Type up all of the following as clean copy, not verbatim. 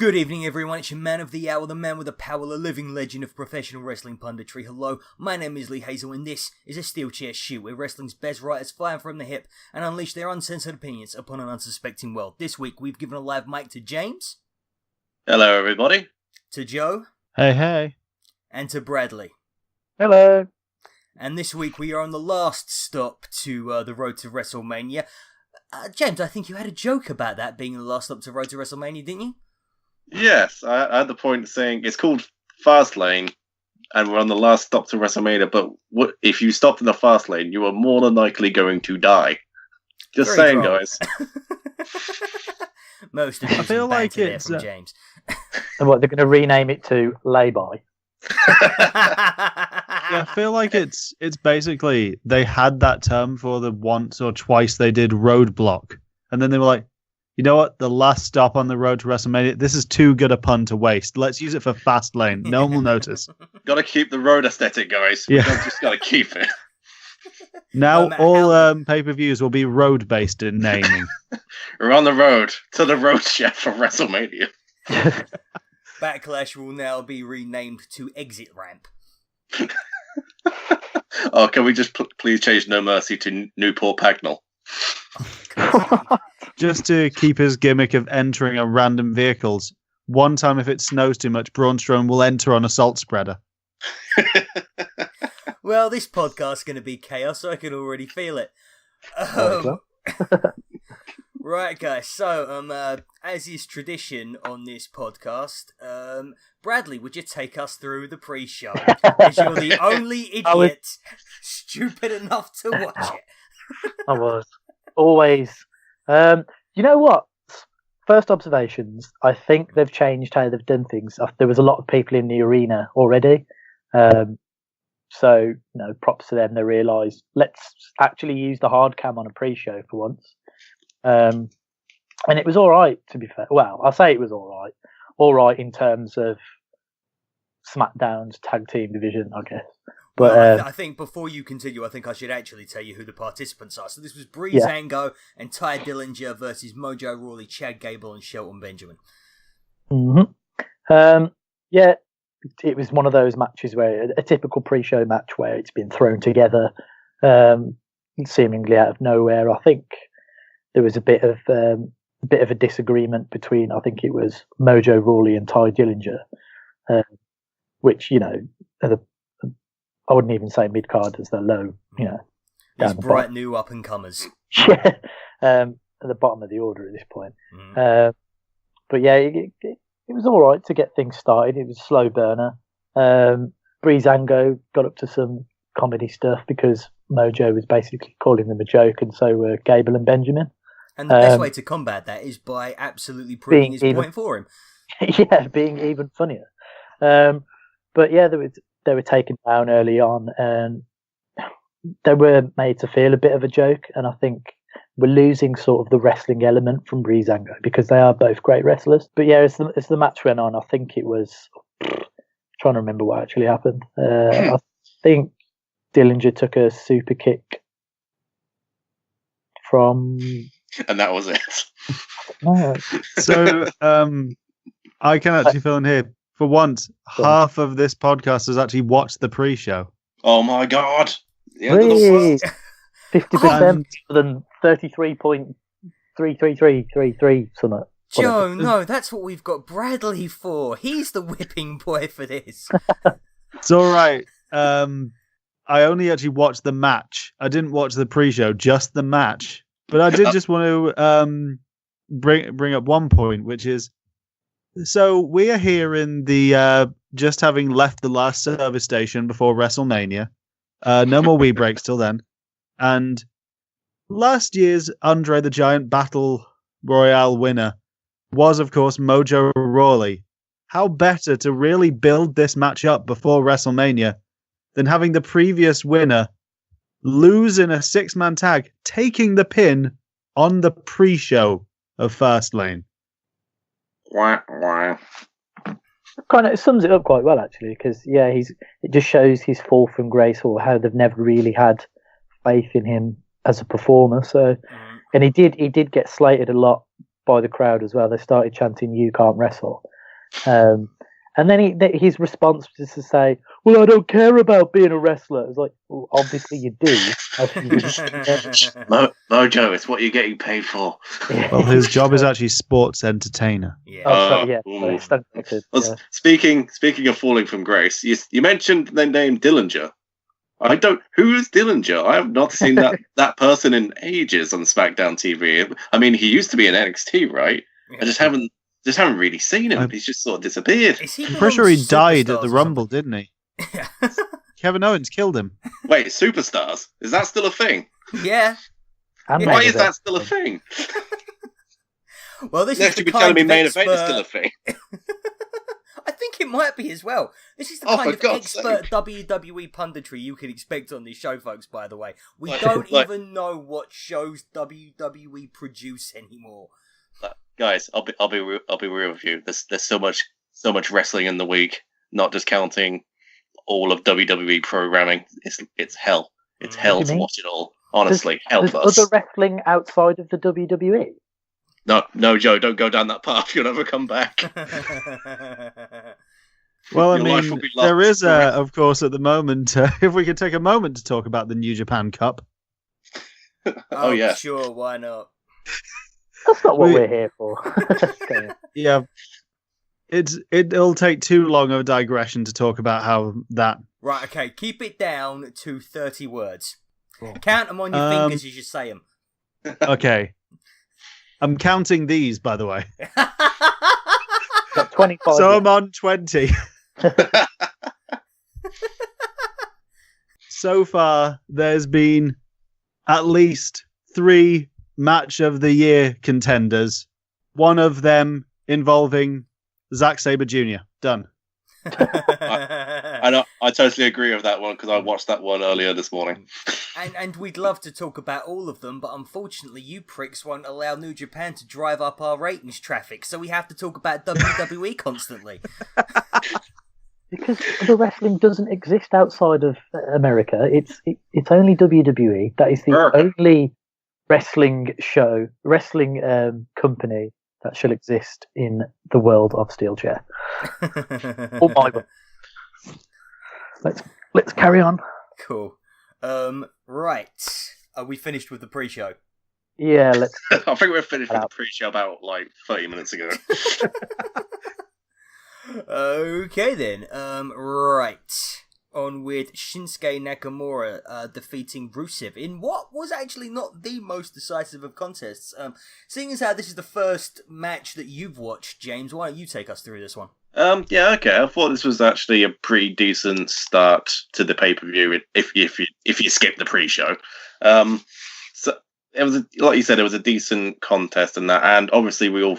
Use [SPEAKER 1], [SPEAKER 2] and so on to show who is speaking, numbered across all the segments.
[SPEAKER 1] Good evening, everyone. It's your man of the hour, the man with the power, the living legend of professional wrestling punditry. Hello, my name is Lee Hazell, and this is a SteelChair Shoot, where wrestling's best writers fire from the hip and unleash their uncensored opinions upon an unsuspecting world. This week, we've given a live mic to James.
[SPEAKER 2] Hello, everybody.
[SPEAKER 1] To Joe.
[SPEAKER 3] Hey, hey.
[SPEAKER 1] And to Bradley.
[SPEAKER 4] Hello.
[SPEAKER 1] And this week, we are on the last stop to the road to WrestleMania. James, I think you had a joke about that being the last stop to road to WrestleMania, didn't you?
[SPEAKER 2] Yes, I had the point saying it's called Fastlane, and we're on the last stop to WrestleMania, but if you stopped in the Fastlane, you are more than likely going to die. Just
[SPEAKER 1] Very
[SPEAKER 2] saying,
[SPEAKER 1] wrong.
[SPEAKER 2] guys.
[SPEAKER 1] Most of
[SPEAKER 3] I feel like
[SPEAKER 1] it's
[SPEAKER 3] it's
[SPEAKER 1] from James.
[SPEAKER 4] And what, they're going to rename it to Lay-By?
[SPEAKER 3] Yeah, I feel like it's basically they had that term for the once or twice they did roadblock, and then they were like, you know what? The last stop on the road to WrestleMania. This is too good a pun to waste. Let's use it for Fastlane. No one will notice.
[SPEAKER 2] Got to keep the road aesthetic, guys.
[SPEAKER 3] Yeah.
[SPEAKER 2] We've just got to keep it.
[SPEAKER 3] Now
[SPEAKER 1] Matt,
[SPEAKER 3] all pay-per-views will be road-based in naming.
[SPEAKER 2] We're on the road to the road chef of WrestleMania.
[SPEAKER 1] Backlash will now be renamed to Exit Ramp.
[SPEAKER 2] Oh, can we just please change No Mercy to Newport Pagnell?
[SPEAKER 3] Just to keep his gimmick of entering on random vehicles. One time, if it snows too much, Braun Strowman will enter on a salt spreader.
[SPEAKER 1] Well, this podcast's going to be chaos, so I can already feel it. Right, guys, so, as is tradition on this podcast, Bradley, would you take us through the pre-show? As you're the only idiot stupid enough to watch it.
[SPEAKER 4] I was. Always. You know what? First observations, I think they've changed how they've done things. There was a lot of people in the arena already. So, props to them. They realised, let's actually use the hard cam on a pre-show for once. And it was all right, to be fair. Well, I'll say it was all right. All right in terms of SmackDown's tag team division, I guess. But
[SPEAKER 1] well, I think before you continue, I think I should actually tell you who the participants are. So this was Breezango and Ty Dillinger versus Mojo Rawley, Chad Gable, and Shelton Benjamin.
[SPEAKER 4] Mm-hmm. Yeah, it was one of those matches where a typical pre-show match where it's been thrown together, seemingly out of nowhere. I think there was a bit of a disagreement between, I think it was Mojo Rawley and Ty Dillinger, which I wouldn't even say mid-card as they're low,
[SPEAKER 1] These bright new up-and-comers.
[SPEAKER 4] Yeah, at the bottom of the order at this point. But yeah, it was all right to get things started. It was a slow burner. Breezango got up to some comedy stuff because Mojo was basically calling them a joke, and so were Gable and Benjamin.
[SPEAKER 1] And the best way to combat that is by absolutely proving his point for him.
[SPEAKER 4] Yeah, being even funnier. But yeah, they were taken down early on, and they were made to feel a bit of a joke. And I think we're losing sort of the wrestling element from Breezango because they are both great wrestlers. But yeah, as the match went on, I think it was trying to remember what actually happened. I think Dillinger took a super kick from,
[SPEAKER 2] and that was it.
[SPEAKER 4] No.
[SPEAKER 3] So I can actually fill in here. For once, half of this podcast has actually watched the pre-show.
[SPEAKER 2] Oh my god! The end of the world.
[SPEAKER 4] 50% than 33.33333 something.
[SPEAKER 1] Joe, no, that's what we've got Bradley for. He's the whipping boy for this.
[SPEAKER 3] It's all right. I only actually watched the match. I didn't watch the pre-show, just the match. But I did just want to bring up one point, which is, so we are here in the just having left the last service station before WrestleMania. No more wee breaks till then. And last year's Andre the Giant Battle Royale winner was, of course, Mojo Rawley. How better to really build this match up before WrestleMania than having the previous winner lose in a 6-man tag, taking the pin on the pre-show of Fastlane.
[SPEAKER 2] Wow.
[SPEAKER 4] Kind of sums it up quite well, actually, because it just shows his fall from grace, or how they've never really had faith in him as a performer. So, and he did get slated a lot by the crowd as well. They started chanting "You can't wrestle," And then his response was to say, "Well, I don't care about being a wrestler." It's like, well, obviously you do.
[SPEAKER 2] Mojo, it's what you're getting paid for.
[SPEAKER 3] Well, his job is actually sports entertainer.
[SPEAKER 1] Yeah.
[SPEAKER 2] Speaking of falling from grace, you mentioned the name Dillinger. Who is Dillinger? I have not seen that person in ages on SmackDown TV. I mean, he used to be in NXT, right? Yeah. I just haven't really seen him. He's just sort of disappeared.
[SPEAKER 3] I'm pretty sure he died at the Rumble, didn't he? Kevin Owens killed him.
[SPEAKER 2] Wait, Superstars? Is that still a thing?
[SPEAKER 1] Yeah.
[SPEAKER 2] Why is that still a thing?
[SPEAKER 1] Well, this
[SPEAKER 2] you
[SPEAKER 1] is the
[SPEAKER 2] be
[SPEAKER 1] kind
[SPEAKER 2] telling me
[SPEAKER 1] of
[SPEAKER 2] main event is still a thing.
[SPEAKER 1] I think it might be as well. This is the kind of expert WWE punditry you can expect on this show, folks, by the way. We don't even know what shows WWE produce anymore.
[SPEAKER 2] Guys, I'll be real with you. There's so much wrestling in the week, not just counting all of WWE programming. It's hell. It's hell to watch it all. Honestly, help us.
[SPEAKER 4] Other wrestling outside of the WWE?
[SPEAKER 2] No, Joe, don't go down that path. You'll never come back.
[SPEAKER 3] Well, I mean, there is, of course, at the moment, if we could take a moment to talk about the New Japan Cup.
[SPEAKER 2] Oh, yeah.
[SPEAKER 1] Sure, why not?
[SPEAKER 4] That's not what we're here for.
[SPEAKER 3] Yeah. It'll take too long of a digression to talk about how that...
[SPEAKER 1] Right, okay, keep it down to 30 words. Count them on your fingers as you say them.
[SPEAKER 3] Okay. I'm counting these, by the way.
[SPEAKER 4] Got 25.
[SPEAKER 3] So I'm on 20. So far, there's been at least 3 match of the year contenders. One of them involving Zack Sabre Jr. Done.
[SPEAKER 2] I totally agree with that one because I watched that one earlier this morning.
[SPEAKER 1] And we'd love to talk about all of them, but unfortunately you pricks won't allow New Japan to drive up our ratings traffic, so we have to talk about WWE constantly.
[SPEAKER 4] Because the wrestling doesn't exist outside of America. It's only WWE. That is the only wrestling company that shall exist in the world of SteelChair. Oh my God. Let's carry on.
[SPEAKER 1] Cool. Right. Are we finished with the pre-show?
[SPEAKER 4] Yeah, let's.
[SPEAKER 2] I think we're finished with the pre-show about 30 minutes ago.
[SPEAKER 1] Okay then. Right. On with Shinsuke Nakamura defeating Rusev in what was actually not the most decisive of contests. Seeing as how this is the first match that you've watched, James, why don't you take us through this one?
[SPEAKER 2] Yeah, okay. I thought this was actually a pretty decent start to the pay-per-view if you skip the pre-show. So it was like you said, it was a decent contest and that, and obviously we all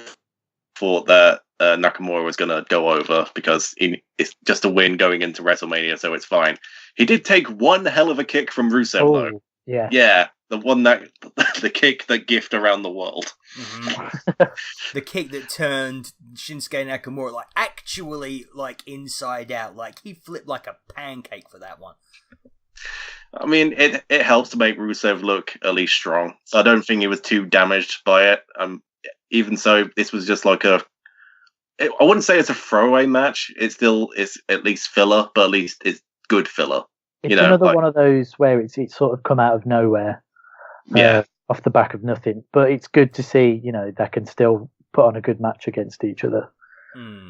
[SPEAKER 2] thought that Nakamura was going to go over because it's just a win going into WrestleMania, so it's fine. He did take one hell of a kick from Rusev, though.
[SPEAKER 4] Yeah.
[SPEAKER 2] Yeah, the kick that gift around the world.
[SPEAKER 1] Mm-hmm. The kick that turned Shinsuke Nakamura actually inside out. He flipped like a pancake for that one.
[SPEAKER 2] I mean, it helps to make Rusev look at least strong. So I don't think he was too damaged by it. Even so, this was just I wouldn't say it's a throwaway match. It's at least filler, but at least it's good filler.
[SPEAKER 4] It's another one of those where it's sort of come out of nowhere.
[SPEAKER 2] Yeah.
[SPEAKER 4] Off the back of nothing. But it's good to see, they can still put on a good match against each other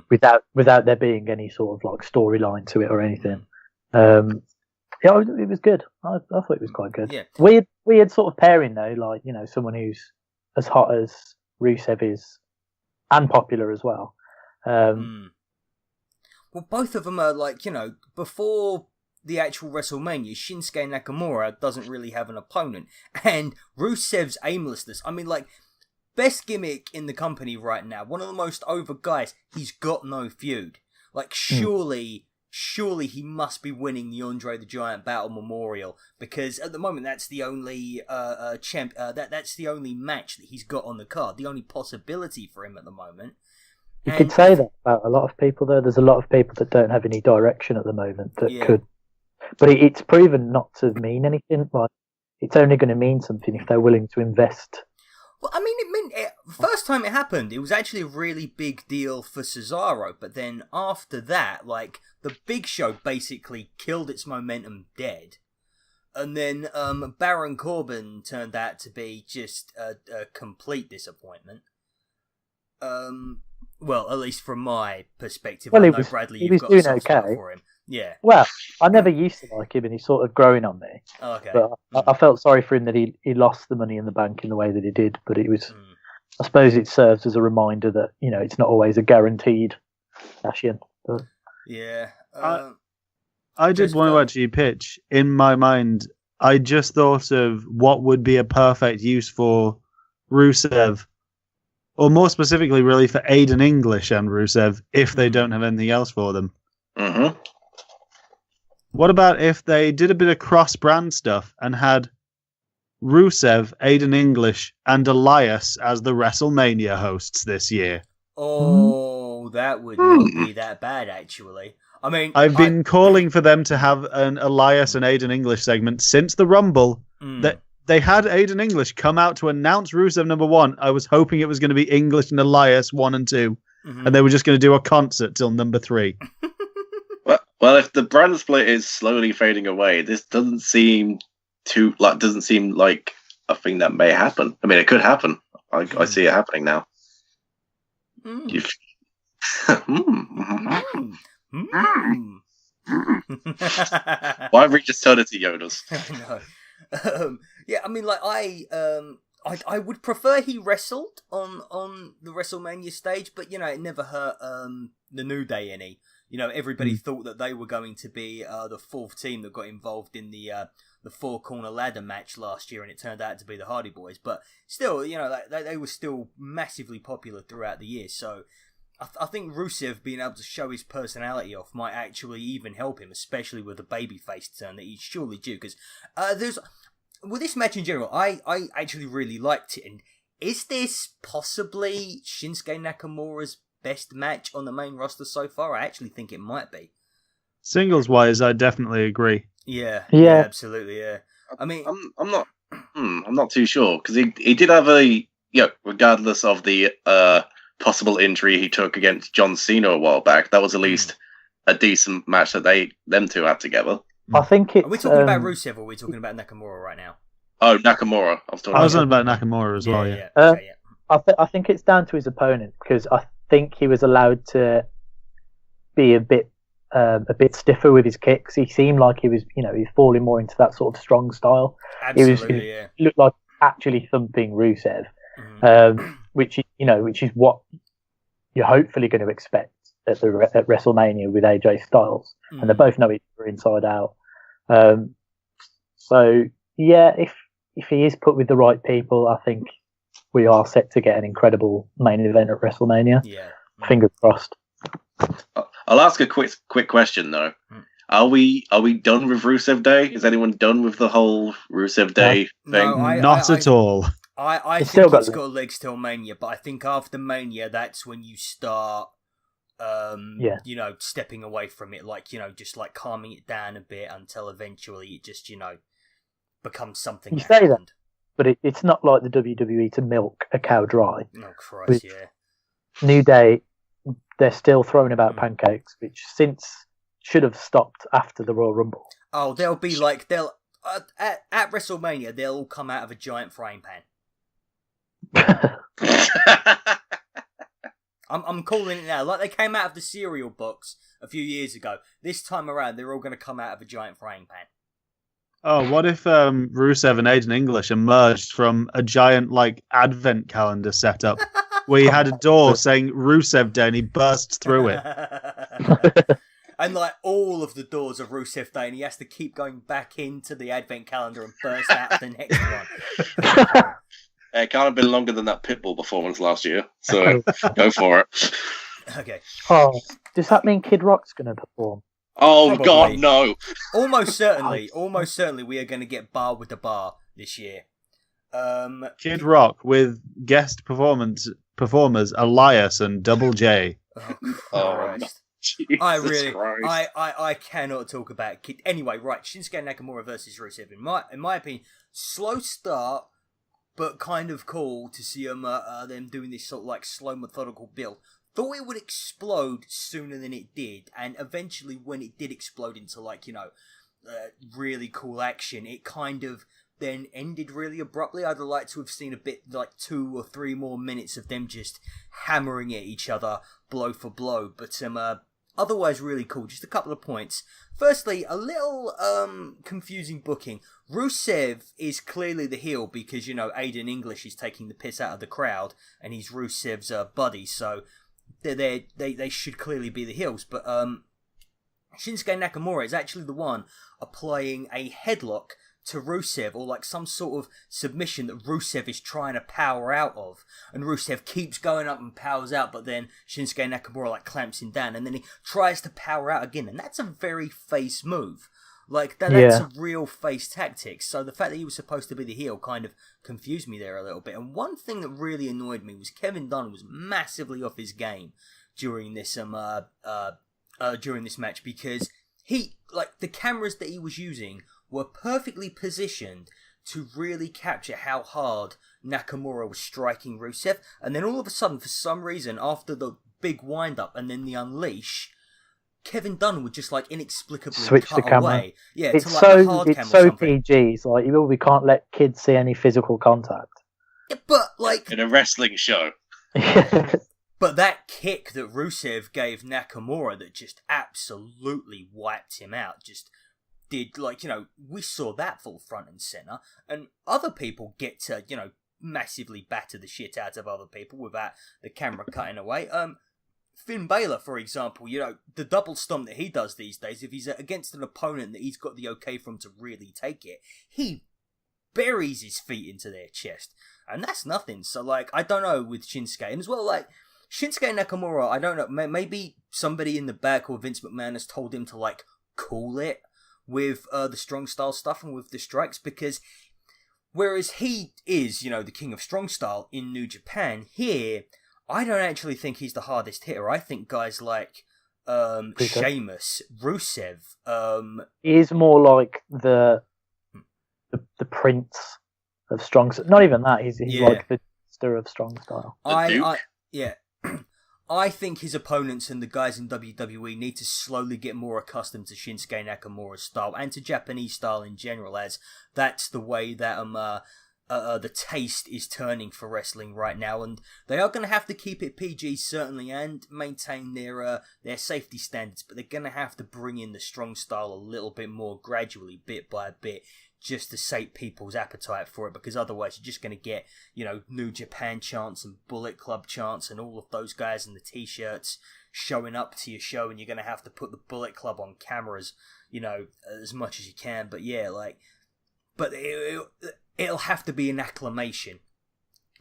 [SPEAKER 4] without there being any sort of storyline to it or anything. Yeah, it was good. I thought it was quite good.
[SPEAKER 1] Yeah.
[SPEAKER 4] Weird sort of pairing though, someone who's as hot as Rusev is and popular as well.
[SPEAKER 1] Well, both of them are before the actual WrestleMania, Shinsuke Nakamura doesn't really have an opponent, and Rusev's aimlessness. I mean, best gimmick in the company right now, one of the most over guys. He's got no feud. Surely he must be winning the Andre the Giant Battle Memorial because at the moment that's the only that's the only match that he's got on the card, the only possibility for him at the moment.
[SPEAKER 4] You could say that about a lot of people, though. There's a lot of people that don't have any direction at the moment that could. But it's proven not to mean anything. It's only going to mean something if they're willing to invest.
[SPEAKER 1] Well, I mean, first time it happened, it was actually a really big deal for Cesaro, but then after that, like, the Big Show basically killed its momentum dead. And then Baron Corbin turned out to be just a complete disappointment. Well, at least from my perspective.
[SPEAKER 4] Well,
[SPEAKER 1] I
[SPEAKER 4] he
[SPEAKER 1] know,
[SPEAKER 4] was,
[SPEAKER 1] Bradley,
[SPEAKER 4] he
[SPEAKER 1] you've
[SPEAKER 4] was
[SPEAKER 1] got a
[SPEAKER 4] doing
[SPEAKER 1] soft spot
[SPEAKER 4] okay.
[SPEAKER 1] for him. Yeah.
[SPEAKER 4] Well, I never used to like him, and he's sort of growing on me.
[SPEAKER 1] Okay.
[SPEAKER 4] But I felt sorry for him that he lost the Money in the Bank in the way that he did. But it was, I suppose, it serves as a reminder that it's not always a guaranteed cash in. But...
[SPEAKER 1] Yeah.
[SPEAKER 3] I did want to actually pitch. In my mind, I just thought of what would be a perfect use for Rusev, or more specifically, really, for Aiden English and Rusev, if they don't have anything else for them.
[SPEAKER 2] Mm-hmm.
[SPEAKER 3] What about if they did a bit of cross-brand stuff and had Rusev, Aiden English, and Elias as the WrestleMania hosts this year?
[SPEAKER 1] Oh, that would not be that bad, actually. I mean,
[SPEAKER 3] I've been calling for them to have an Elias and Aiden English segment since the Rumble. That they had Aiden English come out to announce Rusev number 1. I was hoping it was going to be English and Elias 1 and 2, and they were just going to do a concert till number 3.
[SPEAKER 2] Well, if the brand split is slowly fading away, this doesn't seem like a thing that may happen. I mean, it could happen. I see it happening now. Why have we just turned it to Yoda's?
[SPEAKER 1] No. Yeah, I mean, like, I would prefer he wrestled on the WrestleMania stage, but it never hurt the New Day any. Everybody thought that they were going to be the 4th team that got involved in the 4-corner ladder match last year, and it turned out to be the Hardy Boys. But still, they were still massively popular throughout the year. So I think Rusev being able to show his personality off might actually even help him, especially with the babyface turn that he's surely due. Because with this match in general, I actually really liked it. And is this possibly Shinsuke Nakamura's best match on the main roster so far? I actually think it might be. Singles
[SPEAKER 3] wise, I definitely agree.
[SPEAKER 1] Yeah, absolutely. Yeah. I mean,
[SPEAKER 2] I'm not too sure, because he did have a regardless of the possible injury he took against John Cena a while back, that was at least a decent match that them two had together.
[SPEAKER 4] I think it's...
[SPEAKER 1] Are we talking about Rusev, or are we talking about Nakamura right now?
[SPEAKER 2] Oh, Nakamura. I was
[SPEAKER 3] talking about Nakamura as well. Yeah.
[SPEAKER 4] I think it's down to his opponent, because I think he was allowed to be a bit stiffer with his kicks. He seemed like he was falling more into that sort of strong style.
[SPEAKER 1] Absolutely,
[SPEAKER 4] he looked like actually thumping Rusev, which is what you're hopefully going to expect at WrestleMania with AJ Styles, and they both know each other inside out. So yeah, if he is put with the right people, I think we are set to get an incredible main event at WrestleMania.
[SPEAKER 1] Yeah.
[SPEAKER 4] Fingers crossed.
[SPEAKER 2] I'll ask a quick question though. Are we done with Rusev Day? Is anyone done with the whole Rusev Day thing?
[SPEAKER 3] No, Not at all.
[SPEAKER 1] I think it's got legs till Mania, but I think after Mania, that's when you start, stepping away from it, just like calming it down a bit until eventually it just, becomes something.
[SPEAKER 4] You say that, but it's not like the WWE to milk a cow dry.
[SPEAKER 1] Oh Christ, yeah.
[SPEAKER 4] New Day, they're still throwing about pancakes, which since should have stopped after the Royal Rumble.
[SPEAKER 1] Oh, they'll be like at WrestleMania, they'll all come out of a giant frying pan. I'm calling it now. Like they came out of the cereal box a few years ago. This time around, they're all going to come out of a giant frying pan.
[SPEAKER 3] Oh, what if Rusev and Aiden English emerged from a giant advent calendar setup where he had a door saying Rusev Day and he bursts through it?
[SPEAKER 1] And all of the doors of Rusev Day, and he has to keep going back into the advent calendar and burst out the next one.
[SPEAKER 2] It can't have been longer than that Pitbull performance last year, so go for it.
[SPEAKER 1] Okay.
[SPEAKER 4] Oh, does that mean Kid Rock's going to perform?
[SPEAKER 2] Oh,
[SPEAKER 1] Probably.
[SPEAKER 2] God, no.
[SPEAKER 1] Almost certainly we are going to get Bar with the Bar this year.
[SPEAKER 3] Kid Rock with guest performers Elias and Double J.
[SPEAKER 1] Oh, Christ.
[SPEAKER 2] Jesus Christ.
[SPEAKER 1] I cannot talk about Kid. Anyway, right, Shinsuke Nakamura versus Rusev. In my opinion, slow start, but kind of cool to see them doing this sort of like slow methodical build. Thought it would explode sooner than it did, and eventually when it did explode into like, really cool action, it kind of then ended really abruptly. I'd like to have seen a bit like 2 or 3 more minutes of them just hammering at each other blow for blow, but otherwise really cool. Just a couple of points. Firstly, a little confusing booking. Rusev is clearly the heel because, Aiden English is taking the piss out of the crowd and he's Rusev's buddy, so they should clearly be the heels, but Shinsuke Nakamura is actually the one applying a headlock to Rusev, or like some sort of submission that Rusev is trying to power out of, and Rusev keeps going up and powers out, but then Shinsuke Nakamura like clamps him down, and then he tries to power out again, and that's a very face move. Like that's a real face tactic. So the fact that he was supposed to be the heel kind of confused me there a little bit. And one thing that really annoyed me was Kevin Dunn was massively off his game during this match, because the cameras that he was using were perfectly positioned to really capture how hard Nakamura was striking Rusev, and then all of a sudden, for some reason, after the big wind-up and then the unleash, Kevin Dunn would just inexplicably
[SPEAKER 4] switch
[SPEAKER 1] cut
[SPEAKER 4] the camera.
[SPEAKER 1] Away. Yeah,
[SPEAKER 4] it's
[SPEAKER 1] to the hard
[SPEAKER 4] it's
[SPEAKER 1] cam or
[SPEAKER 4] so
[SPEAKER 1] something.
[SPEAKER 4] PG. It's like we can't let kids see any physical contact.
[SPEAKER 1] Yeah, but
[SPEAKER 2] in a wrestling show.
[SPEAKER 1] But that kick that Rusev gave Nakamura that just absolutely wiped him out, just did, we saw that full front and center, and other people get to, massively batter the shit out of other people without the camera cutting away. Finn Balor, for example, the double stomp that he does these days, if he's against an opponent that he's got the okay from to really take it, he buries his feet into their chest, and that's nothing. So, I don't know with Shinsuke, and as well, Shinsuke Nakamura, I don't know, maybe somebody in the back or Vince McMahon has told him to, cool it with the strong style stuff and with the strikes, because whereas he is, the king of strong style in New Japan, here, I don't actually think he's the hardest hitter. I think guys like Sheamus, Rusev,
[SPEAKER 4] he's more like the prince of strong. Not even that. He's like the master of strong style.
[SPEAKER 1] I think his opponents and the guys in WWE need to slowly get more accustomed to Shinsuke Nakamura's style and to Japanese style in general, as that's the way that the taste is turning for wrestling right now, and they are going to have to keep it PG certainly and maintain their safety standards, but they're going to have to bring in the strong style a little bit more gradually, bit by bit, just to sate people's appetite for it, because otherwise you're just going to get, New Japan chants and Bullet Club chants and all of those guys in the t-shirts showing up to your show, and you're going to have to put the Bullet Club on cameras, as much as you can. But yeah, but it'll have to be an acclamation.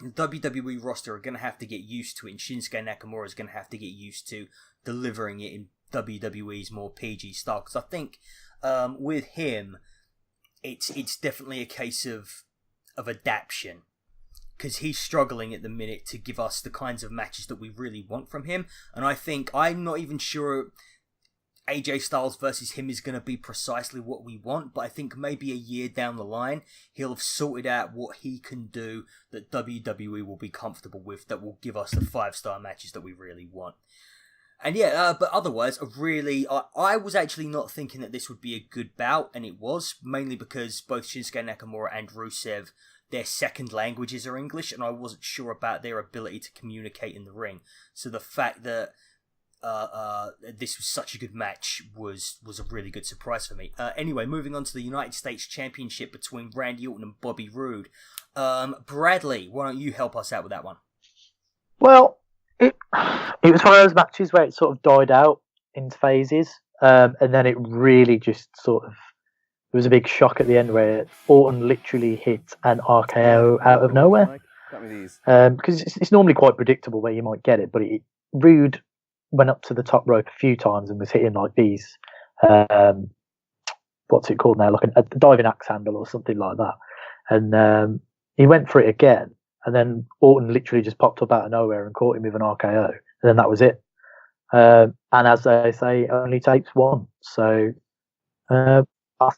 [SPEAKER 1] The WWE roster are going to have to get used to it, and Shinsuke Nakamura is going to have to get used to delivering it in WWE's more PG style, because I think with him, it's definitely a case of adaptation, because he's struggling at the minute to give us the kinds of matches that we really want from him, and I'm not even sure AJ Styles versus him is going to be precisely what we want, but I think maybe a year down the line, he'll have sorted out what he can do that WWE will be comfortable with, that will give us the 5-star matches that we really want. And yeah, but otherwise, I was actually not thinking that this would be a good bout, and it was, mainly because both Shinsuke Nakamura and Rusev, their second languages are English, and I wasn't sure about their ability to communicate in the ring. So the fact that this was such a good match was a really good surprise for me. Anyway, moving on to the United States Championship between Randy Orton and Bobby Roode. Bradley, why don't you help us out with that one?
[SPEAKER 4] Well, it was one of those matches where it sort of died out in phases, and then it really just it was a big shock at the end where Orton literally hit an RKO out of nowhere. Because it's normally quite predictable where you might get it, but Roode went up to the top rope a few times and was hitting these, what's it called now, like a diving axe handle or something like that. And he went for it again, and then Orton literally just popped up out of nowhere and caught him with an RKO, and then that was it. And as they say, it only takes one. So I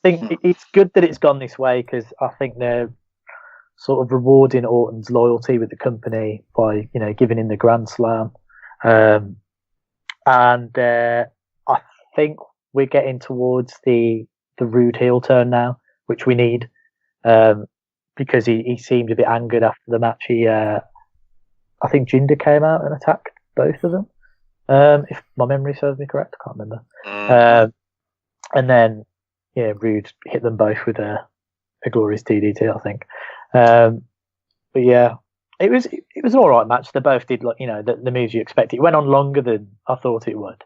[SPEAKER 4] think it's good that it's gone this way, because I think they're sort of rewarding Orton's loyalty with the company by, giving him the Grand Slam. And I think we're getting towards the Rude heel turn now, which we need, because he seemed a bit angered after the match. I think Jinder came out and attacked both of them, if my memory serves me correct. I can't remember. And then, Rude hit them both with a glorious DDT, I think. But yeah, it was an all right match. They both did the moves you expect. It went on longer than I thought it would.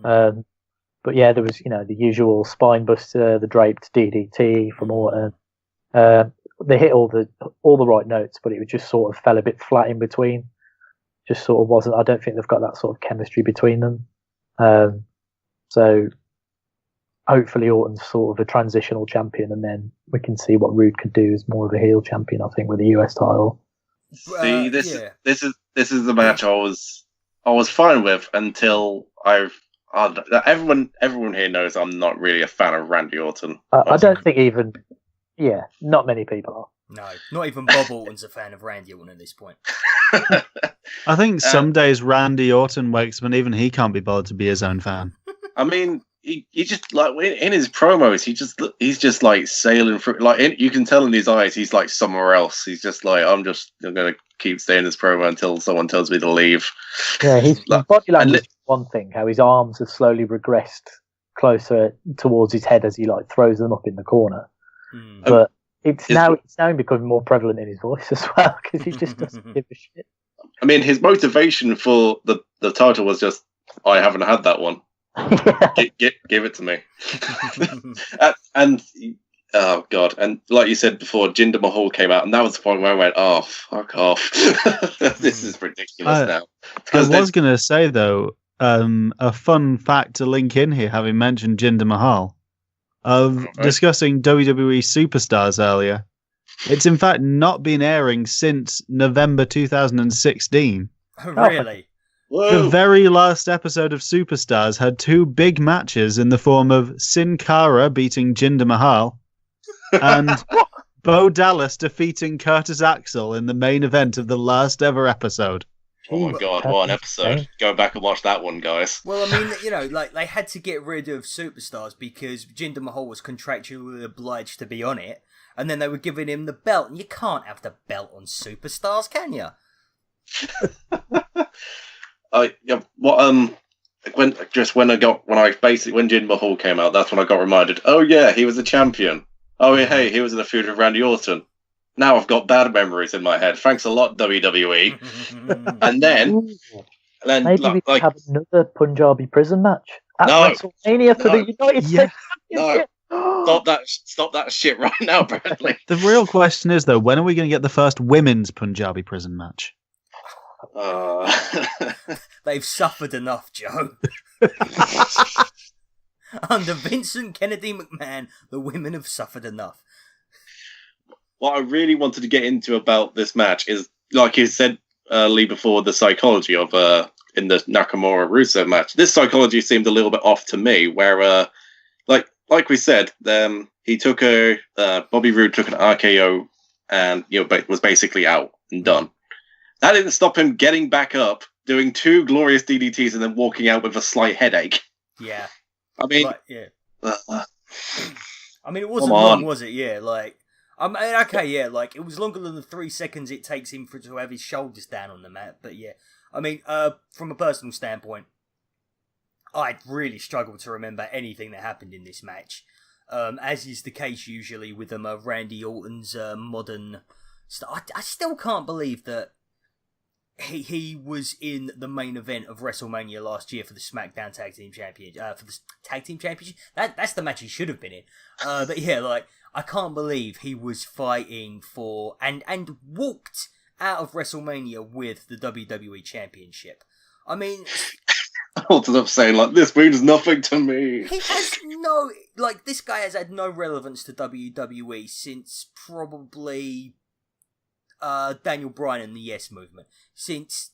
[SPEAKER 4] But yeah, there was the usual spine buster, the draped DDT from Orton. They hit all the right notes, but it just sort of fell a bit flat in between. Just sort of wasn't. I don't think they've got that sort of chemistry between them. So hopefully Orton's sort of a transitional champion, and then we can see what Rude could do as more of a heel champion. I think with the US title.
[SPEAKER 2] See, this is the match I was fine with until everyone here knows I'm not really a fan of Randy Orton.
[SPEAKER 4] I don't think even. Yeah, not many people are.
[SPEAKER 1] No, not even Bob Orton's a fan of Randy Orton at this point.
[SPEAKER 3] I think some days Randy Orton wakes up and even he can't be bothered to be his own fan.
[SPEAKER 2] I mean, he just like in his promos, he's just like sailing through. Like you can tell in his eyes, he's like somewhere else. He's just like, I'm gonna keep staying in this promo until someone tells me to leave.
[SPEAKER 4] Yeah, his body language is one thing. How his arms have slowly regressed closer towards his head as he like throws them up in the corner. But it's now becoming more prevalent in his voice as well, because he just doesn't give a shit.
[SPEAKER 2] I mean, his motivation for the title was just, I haven't had that one. Give it to me. And oh god, and like you said before, Jinder Mahal came out, and that was the point where I went, oh fuck off. This is ridiculous now.
[SPEAKER 3] I was going to say though, a fun fact to link in here, having mentioned Jinder Mahal, of discussing WWE superstars earlier. It's in fact not been airing since November 2016.
[SPEAKER 1] Oh, really?
[SPEAKER 2] Whoa.
[SPEAKER 3] The very last episode of Superstars had two big matches in the form of Sin Cara beating Jinder Mahal and Bo Dallas defeating Curtis Axel in the main event of the last ever episode.
[SPEAKER 2] Oh my god, what an episode. Go back and watch that one, guys.
[SPEAKER 1] Well, I mean, like, they had to get rid of Superstars because Jinder Mahal was contractually obliged to be on it, and then they were giving him the belt, and you can't have the belt on Superstars, can you?
[SPEAKER 2] When Jinder Mahal came out, that's when I got reminded, oh yeah, he was a champion. Oh yeah, hey, he was in a feud with Randy Orton. Now I've got bad memories in my head. Thanks a lot, WWE. and then
[SPEAKER 4] maybe we could have another Punjabi prison match at WrestleMania for the United States.
[SPEAKER 2] No. Stop that shit right now, Bradley.
[SPEAKER 3] The real question is though, when are we going to get the first women's Punjabi prison match?
[SPEAKER 1] They've suffered enough, Joe. Under Vincent Kennedy McMahon, the women have suffered enough.
[SPEAKER 2] What I really wanted to get into about this match is, like you said, Lee, before, the psychology of in the Nakamura-Rusev match. This psychology seemed a little bit off to me, where, like we said, he took Bobby Roode took an RKO and was basically out and done. That didn't stop him getting back up, doing two glorious DDTs, and then walking out with a slight headache.
[SPEAKER 1] Yeah.
[SPEAKER 2] I mean,
[SPEAKER 1] I mean, it wasn't long, was it? Yeah, like. I mean, okay, yeah, like, it was longer than the 3 seconds it takes him to have his shoulders down on the mat, but yeah. I mean, from a personal standpoint, I really struggled to remember anything that happened in this match. As is the case usually with Randy Orton's modern stuff. I still can't believe that he was in the main event of WrestleMania last year for the SmackDown Tag Team Championship. For the Tag Team Championship? That's the match he should have been in. But yeah, like, I can't believe he was fighting for and walked out of WrestleMania with the WWE Championship. I mean,
[SPEAKER 2] I ended up saying, like, this means nothing to me.
[SPEAKER 1] He has this guy has had no relevance to WWE since probably Daniel Bryan and the Yes Movement. Since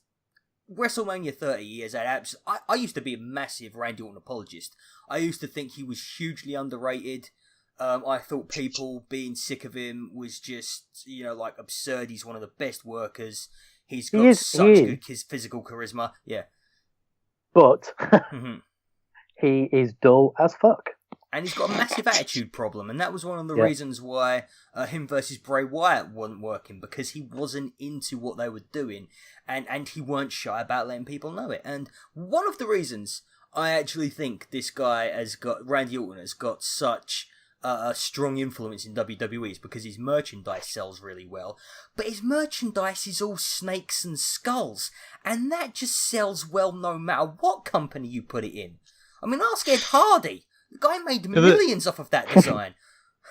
[SPEAKER 1] WrestleMania 30, he has had I used to be a massive Randy Orton apologist. I used to think he was hugely underrated. I thought people being sick of him was just, like absurd. He's one of the best workers. He's got such good physical charisma. Yeah.
[SPEAKER 4] But he is dull as fuck.
[SPEAKER 1] And he's got a massive attitude problem, and that was one of the reasons why him versus Bray Wyatt wasn't working, because he wasn't into what they were doing, and he weren't shy about letting people know it. And one of the reasons I actually think this guy Randy Orton has got such a strong influence in WWE is because his merchandise sells really well, but his merchandise is all snakes and skulls, and that just sells well no matter what company you put it in. I mean, ask Ed Hardy. The guy made millions off of that design.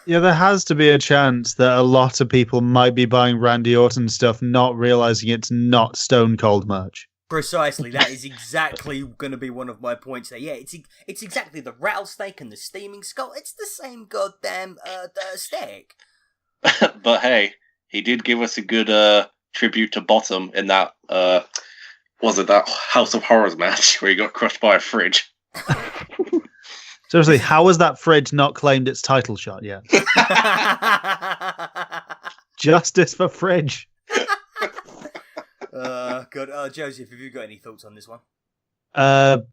[SPEAKER 3] Yeah, there has to be a chance that a lot of people might be buying Randy Orton stuff, not realizing it's not Stone Cold merch.
[SPEAKER 1] Precisely, that is exactly going to be one of my points there. Yeah, it's exactly the rattlesnake and the steaming skull. It's the same goddamn aesthetic.
[SPEAKER 2] But hey, he did give us a good tribute to Bottom in that, was it that House of Horrors match where he got crushed by a fridge?
[SPEAKER 3] Seriously, how has that fridge not claimed its title shot yet? Justice for Fridge.
[SPEAKER 1] God, Joseph, have you got any thoughts on this one?
[SPEAKER 3] No,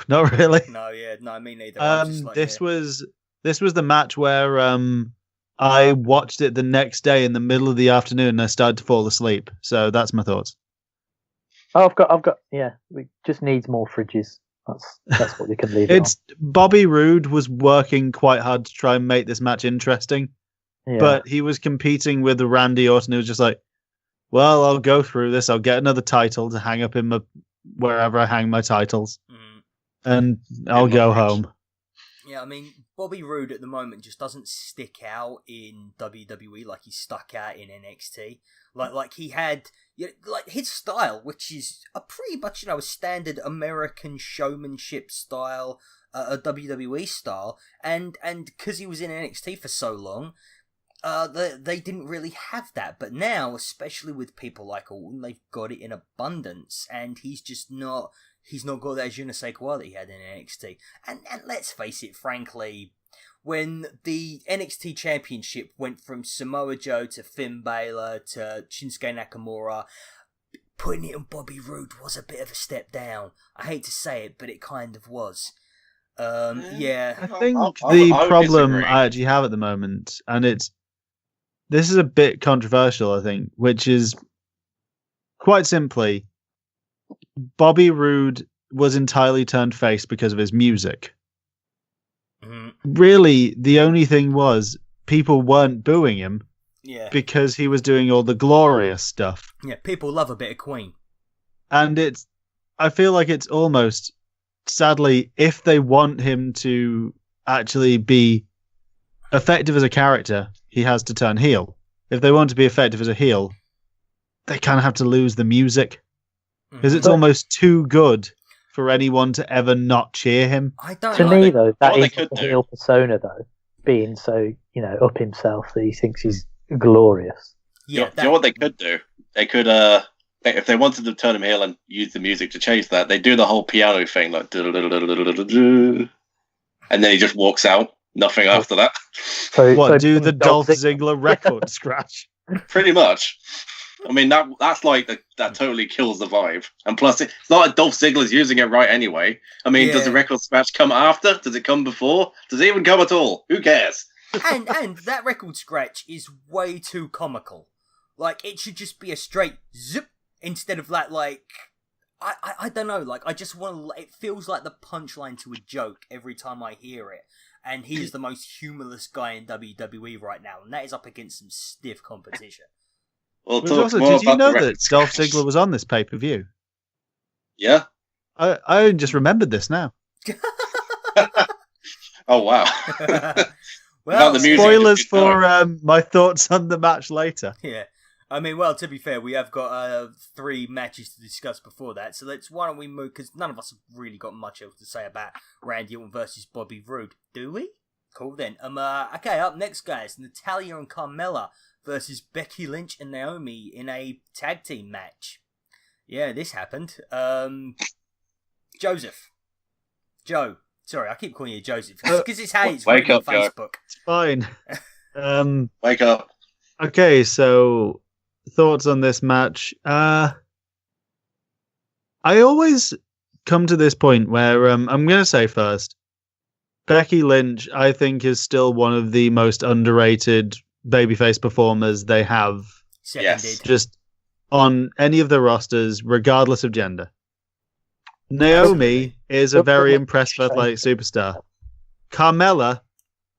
[SPEAKER 3] not really.
[SPEAKER 1] No, me neither.
[SPEAKER 3] This was the match where I watched it the next day in the middle of the afternoon and I started to fall asleep. So that's my thoughts.
[SPEAKER 4] Oh, I've got. Yeah, we just needs more fridges. That's what we can leave.
[SPEAKER 3] Bobby Roode was working quite hard to try and make this match interesting, but he was competing with Randy Orton. It was just like, well, I'll go through this. I'll get another title to hang up in wherever I hang my titles, and I'll go home.
[SPEAKER 1] Yeah, I mean, Bobby Roode at the moment just doesn't stick out in WWE like he stuck out in NXT. Like he had, like his style, which is a pretty much, a standard American showmanship style, a WWE style, and because he was in NXT for so long, they didn't really have that. But now, especially with people like Orton, they've got it in abundance, and he's not got that je ne sais quoi that he had in NXT. And let's face it, frankly, when the NXT Championship went from Samoa Joe to Finn Balor to Shinsuke Nakamura, putting it on Bobby Roode was a bit of a step down. I hate to say it, but it kind of was. I
[SPEAKER 3] think the problem I actually have at the moment, and this is a bit controversial, I think, which is quite simply, Bobby Roode was entirely turned face because of his music. Really, the only thing was people weren't booing him because he was doing all the glorious stuff.
[SPEAKER 1] Yeah, people love a bit of Queen.
[SPEAKER 3] And I feel like it's almost, sadly, if they want him to actually be effective as a character, he has to turn heel. If they want to be effective as a heel, they kind of have to lose the music. Because it's almost too good for anyone to ever not cheer him.
[SPEAKER 4] To me, though, that is the heel persona, though, being so, up himself that he thinks he's glorious.
[SPEAKER 2] Yeah, you know what they could do? They could, if they wanted to turn him heel and use the music to change that, they do the whole piano thing, like, and then he just walks out. Nothing after that.
[SPEAKER 3] So do the Dolph Ziggler record scratch?
[SPEAKER 2] Pretty much. I mean, that's like that totally kills the vibe. And plus, it's not like Dolph Ziggler's using it right anyway. I mean, does the record scratch come after? Does it come before? Does it even come at all? Who cares?
[SPEAKER 1] And that record scratch is way too comical. Like, it should just be a straight zip instead of that, like... I don't know, like, I just want to... It feels like the punchline to a joke every time I hear it. And he is the most humorless guy in WWE right now, and that is up against some stiff competition.
[SPEAKER 2] Well,
[SPEAKER 3] also, did you know that Dolph Ziggler was on this pay-per-view?
[SPEAKER 2] Yeah.
[SPEAKER 3] I just remembered this now.
[SPEAKER 2] Oh, wow.
[SPEAKER 1] Well,
[SPEAKER 3] spoilers for my thoughts on the match later.
[SPEAKER 1] Yeah. I mean, well, to be fair, we have got 3 matches to discuss before that, so why don't we move, because none of us have really got much else to say about Randy Orton versus Bobby Roode, do we? Cool then. Okay, up next, guys, Natalya and Carmella versus Becky Lynch and Naomi in a tag team match. Yeah, this happened. Joe, Sorry, I keep calling you Joseph because it's how it's
[SPEAKER 2] Wake
[SPEAKER 1] written on
[SPEAKER 2] up,
[SPEAKER 1] Facebook.
[SPEAKER 3] It's fine.
[SPEAKER 2] Wake up.
[SPEAKER 3] Okay, so thoughts on this match. I always come to this point where I'm going to say first, Becky Lynch, I think, is still one of the most underrated babyface performers they have.
[SPEAKER 1] Seconded.
[SPEAKER 2] Yes.
[SPEAKER 3] Just on any of the rosters, regardless of gender. Naomi is a very impressive athletic superstar. Carmella,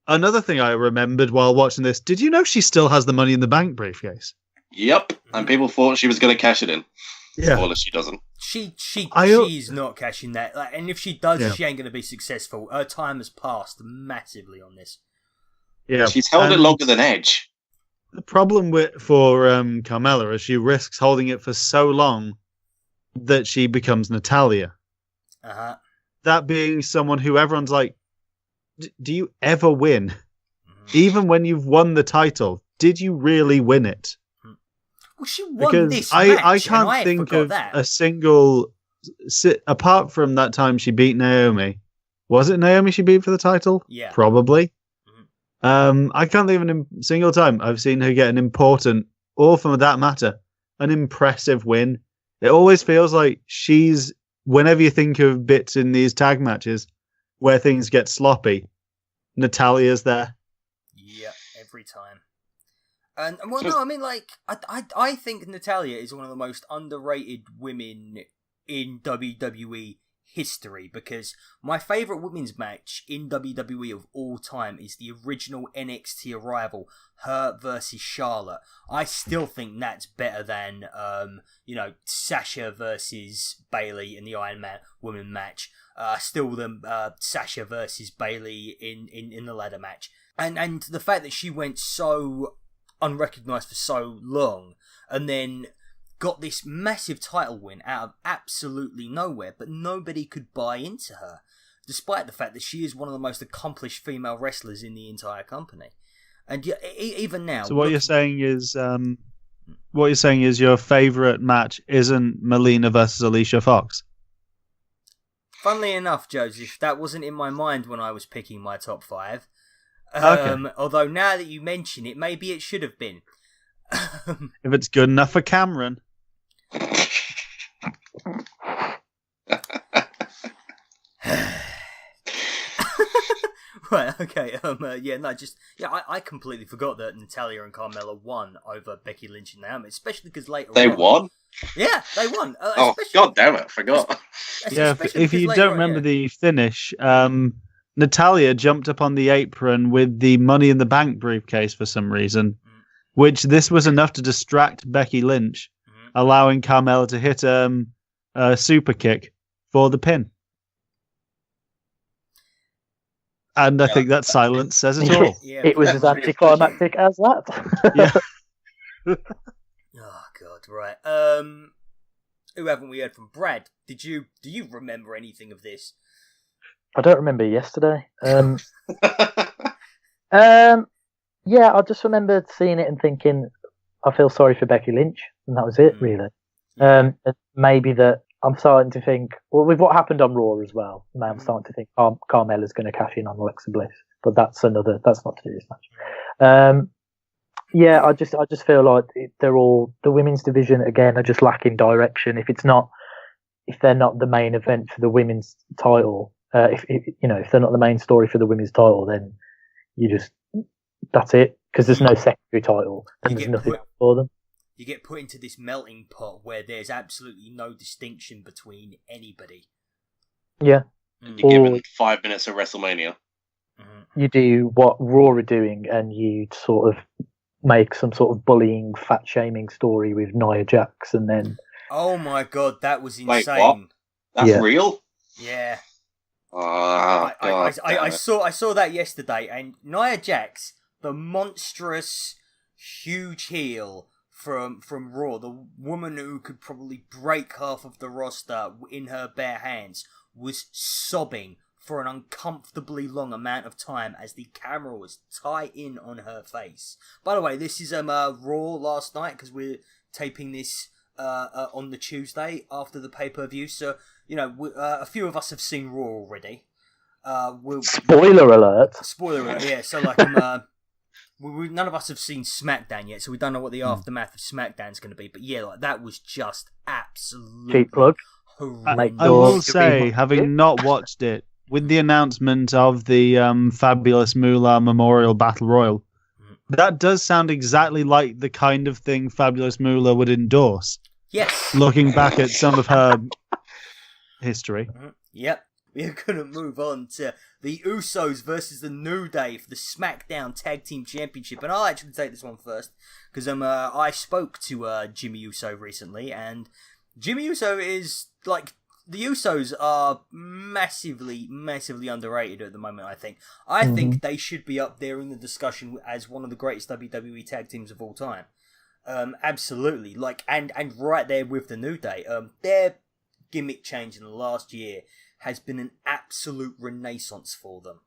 [SPEAKER 3] another thing I remembered while watching this, did you know she still has the Money in the Bank briefcase?
[SPEAKER 2] Yep. And people thought she was going to cash it in.
[SPEAKER 3] Yeah.
[SPEAKER 2] Well, she doesn't.
[SPEAKER 1] She's not cashing that. Like, and if she does,
[SPEAKER 3] Yeah.
[SPEAKER 1] she ain't going to be successful. Her time has passed massively on this.
[SPEAKER 3] Yeah.
[SPEAKER 2] She's held it longer than Edge.
[SPEAKER 3] The problem for Carmella is she risks holding it for so long that she becomes Natalia.
[SPEAKER 1] Uh-huh.
[SPEAKER 3] That being someone who everyone's like, do you ever win?
[SPEAKER 1] Mm-hmm.
[SPEAKER 3] Even when you've won the title, did you really win it?
[SPEAKER 1] Well, she won
[SPEAKER 3] Because
[SPEAKER 1] this
[SPEAKER 3] I
[SPEAKER 1] match,
[SPEAKER 3] can't
[SPEAKER 1] and I
[SPEAKER 3] think
[SPEAKER 1] forgot
[SPEAKER 3] of
[SPEAKER 1] that.
[SPEAKER 3] a single... Apart from that time she beat Naomi. Was it Naomi she beat for the title?
[SPEAKER 1] Yeah.
[SPEAKER 3] Probably.
[SPEAKER 1] Mm-hmm.
[SPEAKER 3] I can't think of a single time I've seen her get an important, or for that matter, an impressive win. It always feels like she's, whenever you think of bits in these tag matches where things get sloppy, Natalia's there.
[SPEAKER 1] Yep, every time. And well, no, I mean, like, I think Natalia is one of the most underrated women in WWE history, because my favourite women's match in WWE of all time is the original NXT arrival, her versus Charlotte. I still think that's better than, Sasha versus Bayley in the Iron Man woman match. Still the Sasha versus Bayley in the ladder match. And the fact that she went so unrecognised for so long, and then got this massive title win out of absolutely nowhere, but nobody could buy into her, despite the fact that she is one of the most accomplished female wrestlers in the entire company. And even now...
[SPEAKER 3] So what you're saying is your favourite match isn't Melina versus Alicia Fox?
[SPEAKER 1] Funnily enough, Joseph, that wasn't in my mind when I was picking my top 5.
[SPEAKER 3] Okay.
[SPEAKER 1] Although now that you mention it, maybe it should have been.
[SPEAKER 3] If it's good enough for Cameron.
[SPEAKER 1] Right, okay. I completely forgot that Natalia and Carmella won over Becky Lynch and Naomi, especially because later
[SPEAKER 2] They
[SPEAKER 1] on...
[SPEAKER 2] won?
[SPEAKER 1] Yeah, they won.
[SPEAKER 2] Oh, god damn it, I forgot.
[SPEAKER 3] Yeah, if you don't remember the finish, Natalia jumped up on the apron with the Money in the Bank briefcase for some reason, which this was enough to distract Becky Lynch, allowing Carmella to hit a super kick for the pin. And I think that silence says it all.
[SPEAKER 1] Yeah,
[SPEAKER 4] It was as anticlimactic as that.
[SPEAKER 3] Yeah.
[SPEAKER 1] Oh god, right. Who haven't we heard from? Brad, do you remember anything of this?
[SPEAKER 4] I don't remember yesterday. Yeah, I just remembered seeing it and thinking, I feel sorry for Becky Lynch, and that was it, really. Maybe that I'm starting to think, well, with what happened on Raw as well, now I'm starting to think Carmella's going to cash in on Alexa Bliss, but that's not to do this match. Yeah, I just feel like the women's division again are just lacking direction. If they're not the main event for the women's title, if they're not the main story for the women's title, then that's it, because there's no secondary title and there's nothing for them.
[SPEAKER 1] You get put into this melting pot where there's absolutely no distinction between anybody.
[SPEAKER 4] Yeah.
[SPEAKER 2] And you're given 5 minutes of WrestleMania.
[SPEAKER 4] You do what Raw are doing, and you sort of make some sort of bullying, fat-shaming story with Nia Jax, and then...
[SPEAKER 1] Oh my god, that was insane.
[SPEAKER 2] Wait, what? That's real?
[SPEAKER 1] Yeah.
[SPEAKER 2] I
[SPEAKER 1] saw that yesterday, and Nia Jax, the monstrous, huge heel from Raw, the woman who could probably break half of the roster in her bare hands, was sobbing for an uncomfortably long amount of time as the camera was tight in on her face. By the way, this is Raw last night, because we're taping this on the Tuesday after the pay-per-view, so a few of us have seen Raw already.
[SPEAKER 4] Spoiler alert.
[SPEAKER 1] Spoiler alert, yeah. So, like, none of us have seen SmackDown yet, so we don't know what the aftermath of SmackDown's going to be. But yeah, like, that was just absolutely
[SPEAKER 4] Cheap plug.
[SPEAKER 1] horrendous.
[SPEAKER 3] I will say, having not watched it, with the announcement of the Fabulous Moolah Memorial Battle Royal, that does sound exactly like the kind of thing Fabulous Moolah would endorse.
[SPEAKER 1] Yes.
[SPEAKER 3] Looking back at some of her history.
[SPEAKER 1] Yep. We're going to move on to the Usos versus the New Day for the SmackDown Tag Team Championship. And I'll actually take this one first, because I spoke to Jimmy Uso recently, and Jimmy Uso is, like, the Usos are massively, massively underrated at the moment, I think. I think they should be up there in the discussion as one of the greatest WWE tag teams of all time. Absolutely. Like, and right there with the New Day. Their gimmick change in the last year has been an absolute renaissance for them.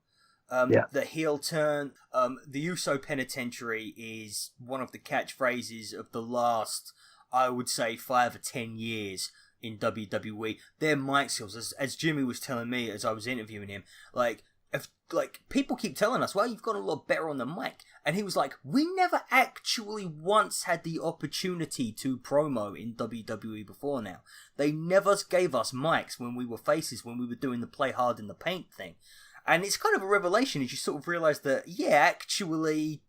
[SPEAKER 1] The heel turn, the Uso Penitentiary is one of the catchphrases of the last, I would say, 5 or 10 years in WWE. Their mic skills, as Jimmy was telling me as I was interviewing him, like people keep telling us, well, you've got a lot better on the mic. And he was like, we never actually once had the opportunity to promo in WWE before now. They never gave us mics when we were faces, when we were doing the play hard in the paint thing. And it's kind of a revelation as you sort of realise that, yeah, actually,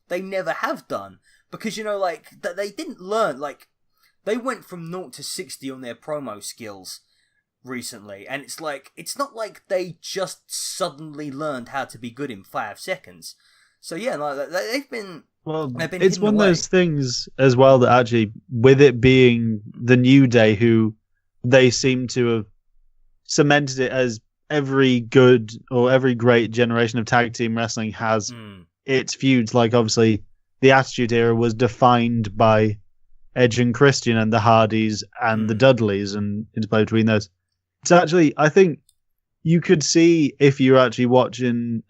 [SPEAKER 1] they never have done. Because, you know, like, that they didn't learn, like, they went from 0 to 60 on their promo skills recently, and it's like, it's not like they just suddenly learned how to be good in 5 seconds. So yeah, like, they've been
[SPEAKER 3] it's one of those things as well that actually, with it being the New Day, who they seem to have cemented it as every good or every great generation of tag team wrestling has its feuds. Like, obviously, the Attitude Era was defined by Edge and Christian and the Hardys and the Dudleys and interplay between those. It's actually, I think you could see if you watch Xavier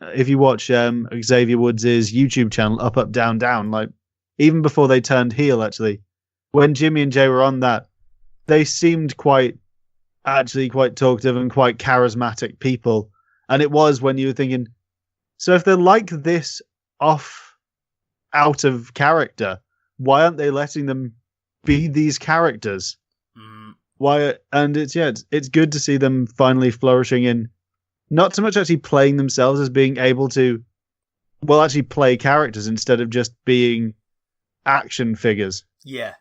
[SPEAKER 3] Woods' YouTube channel, Up, Up, Down, Down, like even before they turned heel, actually, when Jimmy and Jay were on that, they seemed quite talkative and quite charismatic people. And it was when you were thinking, so if they're like this out of character, why aren't they letting them be these characters? Why? And it's good to see them finally flourishing in not so much actually playing themselves as being able to, well, actually play characters instead of just being action figures. Yeah.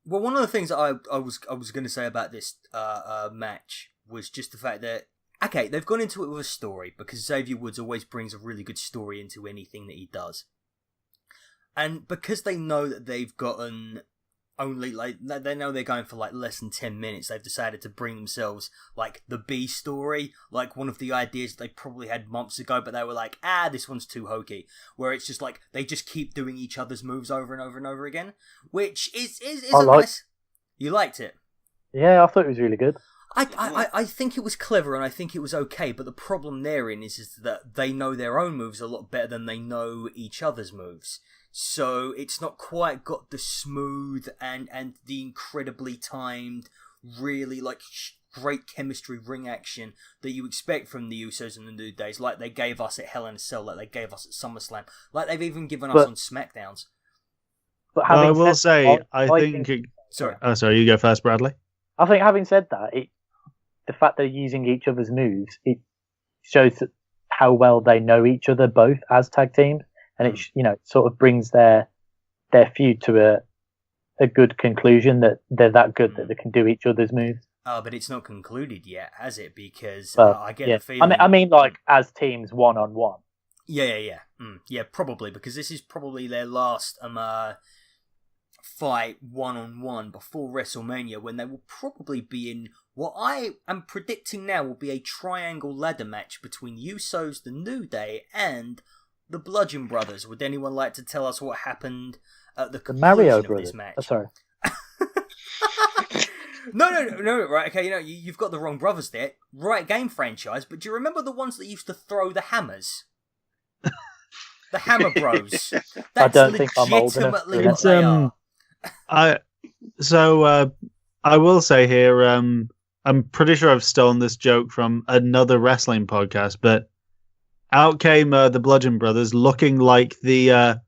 [SPEAKER 1] Well, one of the things that I was going to say about this match was just the fact that, okay, they've gone into it with a story, because Xavier Woods always brings a really good story into anything that he does. And because they know that they've gotten only, like, they know they're going for, like, less than 10 minutes, they've decided to bring themselves, like, the B story, like one of the ideas they probably had months ago, but they were like, this one's too hokey, where it's just like, they just keep doing each other's moves over and over and over again, which is nice. You liked it?
[SPEAKER 4] Yeah, I thought it was really good.
[SPEAKER 1] I think it was clever, and I think it was okay, but the problem therein is that they know their own moves a lot better than they know each other's moves. So it's not quite got the smooth and the incredibly timed, really, like, great chemistry ring action that you expect from the Usos and the New Days, like they gave us at Hell in a Cell, like they gave us at SummerSlam, like they've even given us on SmackDowns.
[SPEAKER 4] But
[SPEAKER 3] I will say, I think...
[SPEAKER 1] Sorry.
[SPEAKER 3] Oh, sorry, you go first, Bradley.
[SPEAKER 4] I think, having said that, the fact they're using each other's moves, it shows that how well they know each other both as tag teams. And it, it sort of brings their feud to a good conclusion, that they're that good that they can do each other's moves.
[SPEAKER 1] But it's not concluded yet, has it? Because I get the feeling...
[SPEAKER 4] I mean, like, as teams one-on-one.
[SPEAKER 1] Yeah. Yeah, probably, because this is probably their last fight one-on-one before WrestleMania, when they will probably be in what I am predicting now will be a triangle ladder match between Usos, the New Day, and the Bludgeon Brothers. Would anyone like to tell us what happened at the conclusion of this match?
[SPEAKER 4] Oh, sorry.
[SPEAKER 1] No, right, okay, you've got the wrong brothers there. Right game franchise, but do you remember the ones that used to throw the hammers? The Hammer Bros. That's
[SPEAKER 4] I don't think I'm old enough.
[SPEAKER 1] legitimately what they are.
[SPEAKER 3] I will say here, I'm pretty sure I've stolen this joke from another wrestling podcast, but out came the Bludgeon Brothers looking like the...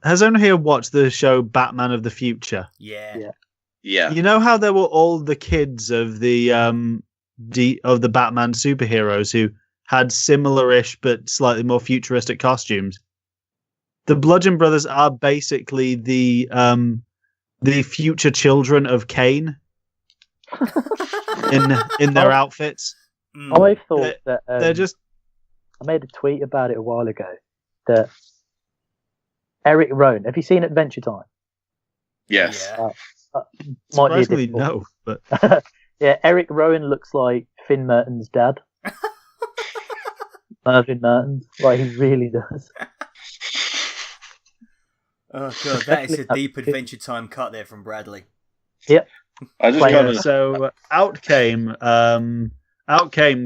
[SPEAKER 3] has anyone here watched the show Batman of the Future?
[SPEAKER 1] Yeah.
[SPEAKER 3] You know how there were all the kids of the Batman superheroes who had similar-ish but slightly more futuristic costumes? The Bludgeon Brothers are basically the future children of Kane in their outfits.
[SPEAKER 4] I thought that
[SPEAKER 3] they're just...
[SPEAKER 4] I made a tweet about it a while ago that Eric Rowan. Have you seen Adventure Time?
[SPEAKER 2] Yes.
[SPEAKER 3] Surprisingly, no. But
[SPEAKER 4] yeah, Eric Rowan looks like Finn Merton's dad. Mervyn Merton. Like, he really does.
[SPEAKER 1] Oh god, that is a deep Adventure Time cut there from Bradley.
[SPEAKER 4] Yep.
[SPEAKER 3] So out came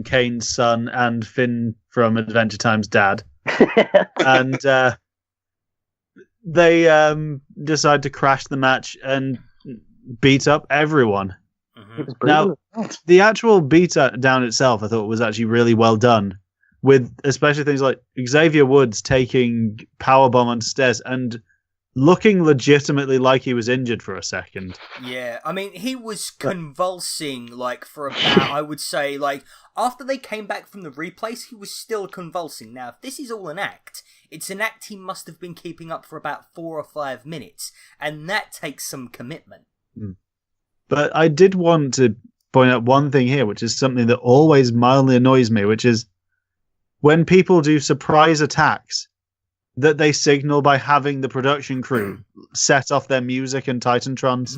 [SPEAKER 3] Kane's son and Finn from Adventure Time's dad, and they decide to crash the match and beat up everyone.
[SPEAKER 1] Mm-hmm.
[SPEAKER 3] Now, the actual beat down itself, I thought was actually really well done, with especially things like Xavier Woods taking powerbomb on stairs and looking legitimately like he was injured for a second.
[SPEAKER 1] Yeah, I mean, he was convulsing, like, for about, I would say, like, after they came back from the replays, he was still convulsing. Now, if this is all an act, it's an act he must have been keeping up for about 4 or 5 minutes, and that takes some commitment.
[SPEAKER 3] But I did want to point out one thing here, which is something that always mildly annoys me, which is when people do surprise attacks, that they signal by having the production crew set off their music and Titantrons.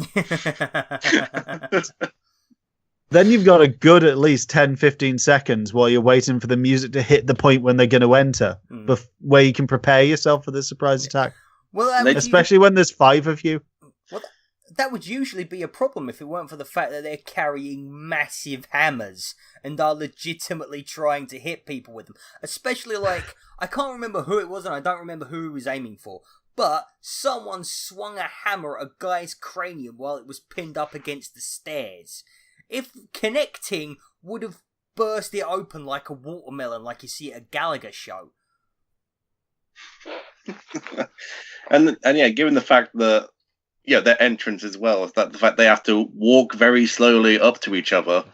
[SPEAKER 3] Then you've got a good at least 10-15 seconds while you're waiting for the music to hit the point when they're going to enter, where you can prepare yourself for the surprise attack.
[SPEAKER 1] Well,
[SPEAKER 3] especially when there's 5 of you.
[SPEAKER 1] Well, that would usually be a problem if it weren't for the fact that they're carrying massive hammers and are legitimately trying to hit people with them. Especially, like, I can't remember who it was and I don't remember who he was aiming for, but someone swung a hammer at a guy's cranium while it was pinned up against the stairs. If connecting would have burst it open like a watermelon, like you see at a Gallagher show.
[SPEAKER 2] and yeah, given the fact that their entrance as well is that the fact they have to walk very slowly up to each other,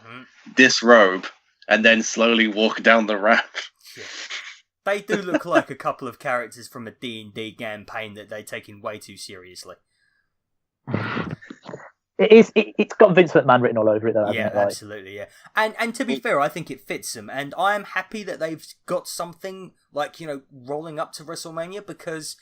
[SPEAKER 2] disrobe, and then slowly walk down the ramp.
[SPEAKER 1] Yeah. They do look like a couple of characters from a D&D campaign that they're taking way too seriously.
[SPEAKER 4] It's got Vince McMahon written all over it, though.
[SPEAKER 1] Yeah, absolutely, yeah. And to be fair, I think it fits them, and I am happy that they've got something, like, rolling up to WrestleMania, because,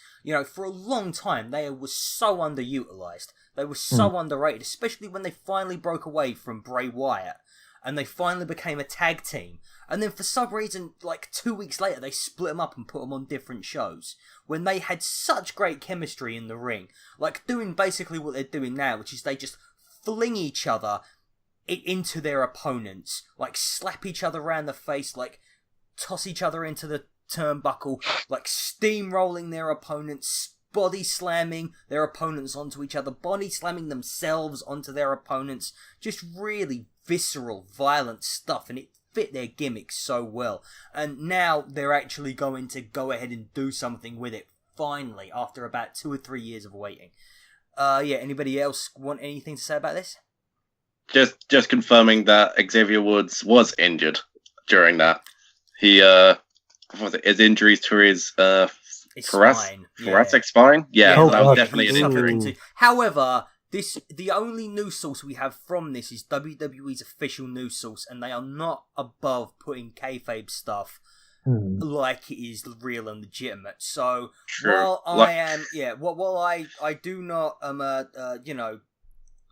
[SPEAKER 1] for a long time, they were so underutilized. They were so underrated, especially when they finally broke away from Bray Wyatt, and they finally became a tag team. And then for some reason, like 2 weeks later, they split them up and put them on different shows, when they had such great chemistry in the ring. Like, doing basically what they're doing now, which is they just fling each other into their opponents, like slap each other around the face, like toss each other into the turnbuckle, like steamrolling their opponents, body slamming their opponents onto each other, body slamming themselves onto their opponents. Just really visceral, violent stuff, and it fit their gimmick so well. And now they're actually going to go ahead and do something with it, finally, after about 2 or 3 years of waiting. Anybody else want anything to say about this?
[SPEAKER 2] Just confirming that Xavier Woods was injured during that. He his injuries to his thoracic spine. Yeah, that was definitely an injury.
[SPEAKER 1] However, the only news source we have from this is WWE's official news source, and they are not above putting kayfabe stuff like it is real and legitimate. So while I do not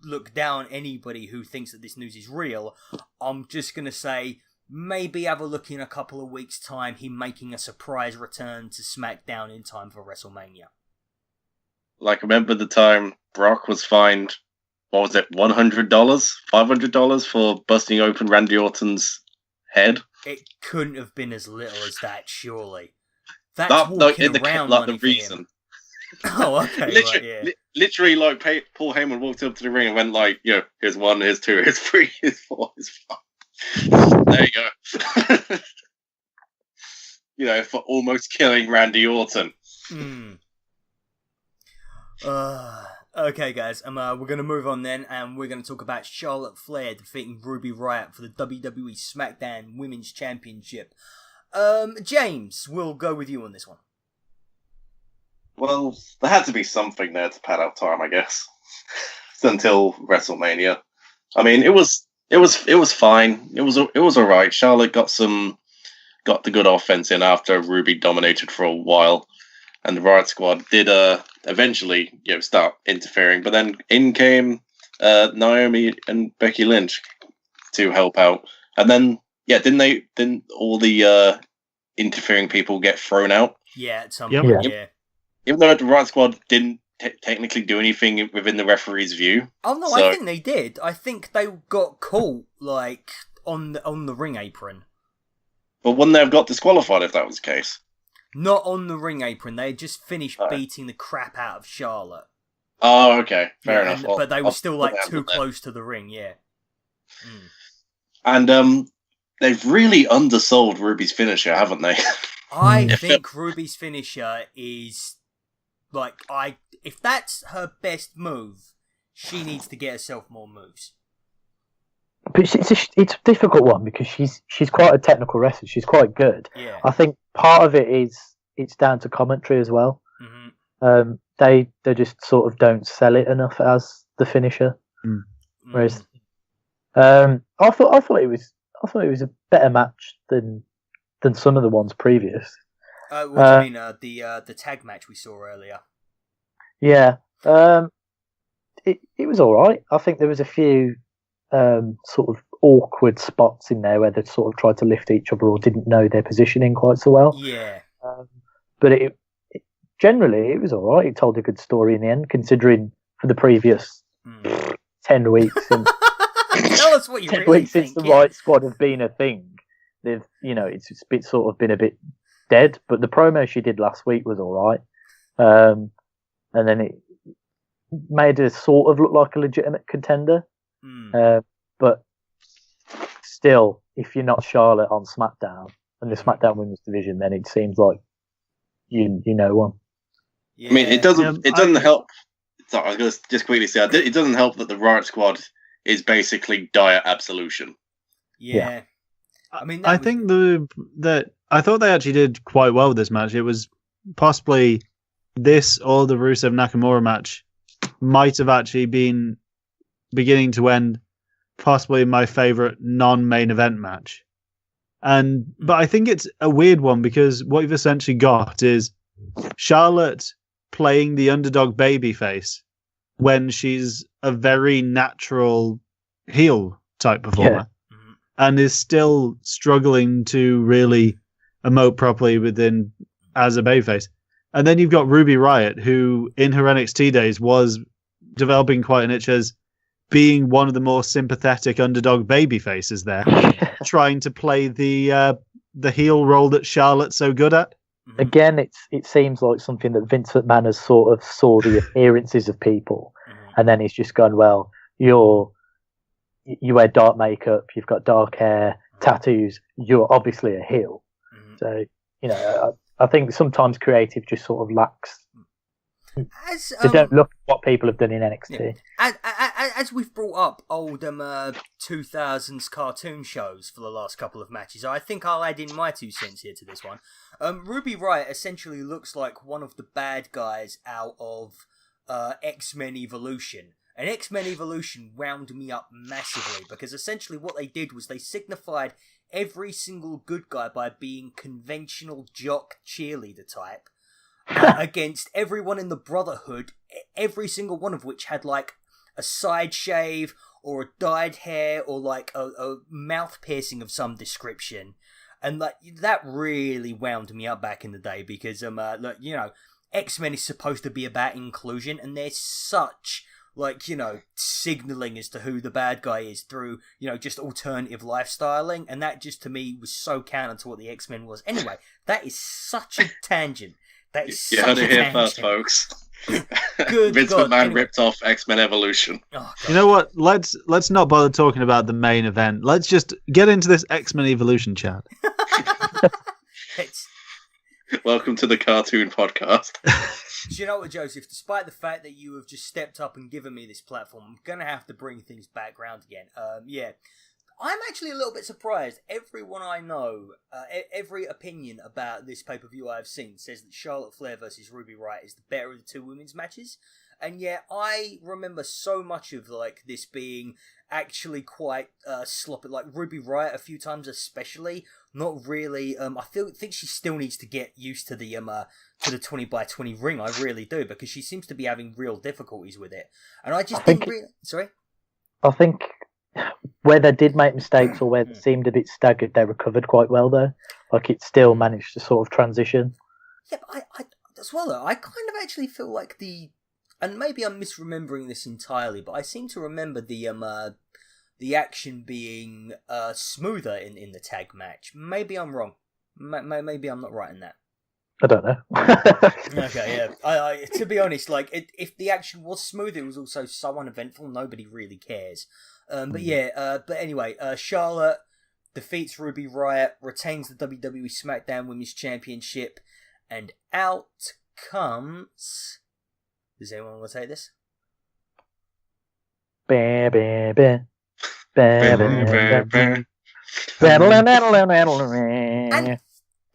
[SPEAKER 1] look down anybody who thinks that this news is real, I'm just gonna say maybe have a look in a couple of weeks' time, him making a surprise return to SmackDown in time for WrestleMania.
[SPEAKER 2] Like, remember the time Brock was fined, what was it, $100, $500 for busting open Randy Orton's head?
[SPEAKER 1] It couldn't have been as little as that, surely. That's walking around money for him. Oh, okay,
[SPEAKER 2] literally,
[SPEAKER 1] right, yeah.
[SPEAKER 2] literally, like Paul Heyman walked up to the ring and went like, here's 1, here's 2, here's 3, here's 4, here's 5. There you go. For almost killing Randy Orton.
[SPEAKER 1] Okay, guys, we're going to move on then, and we're going to talk about Charlotte Flair defeating Ruby Riott for the WWE SmackDown Women's Championship. James, we'll go with you on this one.
[SPEAKER 2] Well, there had to be something there to pad out time, I guess, until WrestleMania. I mean, it was fine. It was all right. Charlotte got the good offense in after Ruby dominated for a while, and the Riot Squad did eventually start interfering. But then in came Naomi and Becky Lynch to help out, and then didn't all the interfering people get thrown out?
[SPEAKER 1] Yeah, at some
[SPEAKER 3] Yep.
[SPEAKER 1] point, yeah.
[SPEAKER 2] Even though the Riot Squad didn't technically do anything within the referee's view.
[SPEAKER 1] Oh no,
[SPEAKER 2] So-
[SPEAKER 1] I think they did. I think they got caught like on the ring apron.
[SPEAKER 2] But wouldn't they have got disqualified if that was the case?
[SPEAKER 1] Not on the ring apron. They had just finished
[SPEAKER 2] Oh.
[SPEAKER 1] beating the crap out of Charlotte.
[SPEAKER 2] Oh, okay, fair
[SPEAKER 1] Yeah,
[SPEAKER 2] enough.
[SPEAKER 1] but they were still like
[SPEAKER 2] I'll put that
[SPEAKER 1] too
[SPEAKER 2] with that.
[SPEAKER 1] close to the ring. Yeah.
[SPEAKER 2] And they've really undersold Ruby's finisher, haven't they?
[SPEAKER 1] I
[SPEAKER 2] Yeah.
[SPEAKER 1] think Ruby's finisher is like if that's her best move, she needs to get herself more moves.
[SPEAKER 4] But it's a difficult one because she's quite a technical wrestler. She's quite good.
[SPEAKER 1] Yeah.
[SPEAKER 4] I think part of it is it's down to commentary as well.
[SPEAKER 1] Mm-hmm.
[SPEAKER 4] They just sort of don't sell it enough as the finisher. Whereas, I thought it was a better match than some of the ones previous.
[SPEAKER 1] What do you mean? The tag match we saw earlier.
[SPEAKER 4] Yeah, it was all right. I think there was a few sort of awkward spots in there where they sort of tried to lift each other or didn't know their positioning quite so well.
[SPEAKER 1] Yeah.
[SPEAKER 4] But it generally it was all right. It told a good story in the end, considering for the previous 10 weeks. And
[SPEAKER 1] Tell us what you
[SPEAKER 4] 10
[SPEAKER 1] really
[SPEAKER 4] weeks
[SPEAKER 1] think.
[SPEAKER 4] since the
[SPEAKER 1] yeah.
[SPEAKER 4] Riot Squad have been a thing, they've it's sort of been a bit dead. But the promo she did last week was all right, and then it made her sort of look like a legitimate contender. But still, if you're not Charlotte on SmackDown and the SmackDown Women's Division, then it seems like you know one.
[SPEAKER 1] Yeah.
[SPEAKER 2] I mean, it doesn't
[SPEAKER 3] I-
[SPEAKER 2] help. Sorry, I was going to just quickly say it doesn't help that the Riot Squad is basically dire absolution.
[SPEAKER 1] Yeah. I mean,
[SPEAKER 3] I think that I thought they actually did quite well with this match. It was possibly this or the Rusev Nakamura match might have actually been beginning to end possibly my favorite non-main event match. But I think it's a weird one because what you've essentially got is Charlotte playing the underdog babyface when she's a very natural heel type performer and is still struggling to really emote properly as a babyface. And then you've got Ruby Riott, who in her NXT days was developing quite an itch as being one of the more sympathetic underdog baby faces there, trying to play the heel role that Charlotte's so good at.
[SPEAKER 4] Again, it seems like something that Vince McMahon has sort of saw the appearances of people, and then he's just gone, well, you wear dark makeup, you've got dark hair, tattoos, you're obviously a heel. So, I think sometimes creative just sort of lacks. They don't look at what people have done in NXT.
[SPEAKER 1] As we've brought up old 2000s cartoon shows for the last couple of matches, I think I'll add in my 2 cents here to this one. Ruby Riott essentially looks like one of the bad guys out of X-Men Evolution. And X-Men Evolution wound me up massively because essentially what they did was they signified every single good guy by being conventional jock cheerleader type. Against everyone in the Brotherhood, every single one of which had like a side shave or a dyed hair or like a mouth piercing of some description, and like that really wound me up back in the day because look, X-Men is supposed to be about inclusion, and there's such signaling as to who the bad guy is through just alternative lifestyling, and that just to me was so counter to what the X-Men was. Anyway, that is such a tangent. That is
[SPEAKER 2] You
[SPEAKER 1] such
[SPEAKER 2] heard
[SPEAKER 1] a
[SPEAKER 2] it here
[SPEAKER 1] tangent.
[SPEAKER 2] first, folks.
[SPEAKER 1] Good
[SPEAKER 2] Vince
[SPEAKER 1] God.
[SPEAKER 2] McMahon
[SPEAKER 1] Anyway.
[SPEAKER 2] ripped off X-Men Evolution.
[SPEAKER 1] Oh, God.
[SPEAKER 3] You know what? Let's not bother talking about the main event. Let's just get into this X-Men Evolution chat.
[SPEAKER 1] It's-
[SPEAKER 2] Welcome to the cartoon podcast.
[SPEAKER 1] Do you know what, Joseph? Despite the fact that you have just stepped up and given me this platform, I'm going to have to bring things back round again. Yeah. I'm actually a little bit surprised. Everyone I know, every opinion about this pay-per-view I've seen says that Charlotte Flair versus Ruby Riott is the better of the two women's matches. And yet I remember so much of like this being actually quite sloppy. Like Ruby Riott a few times especially, not really. I think she still needs to get used to the 20x20 ring. I really do, because she seems to be having real difficulties with it. And I just didn't really... Sorry?
[SPEAKER 4] I think where they did make mistakes or where they seemed a bit staggered, they recovered quite well though. Like it still managed to sort of transition.
[SPEAKER 1] Yeah, but I as well though, I kind of actually feel like and maybe I'm misremembering this entirely, but I seem to remember the action being smoother in the tag match. Maybe I'm wrong. Maybe I'm not right in that.
[SPEAKER 4] I don't know.
[SPEAKER 1] Okay, yeah. I to be honest, like if the action was smooth, it was also so uneventful. Nobody really cares. But yeah. But anyway, Charlotte defeats Ruby Riott, retains the WWE SmackDown Women's Championship, and out comes. Does anyone want to take this?
[SPEAKER 4] Bah, bah, bah. Bah, bah, bah, bah.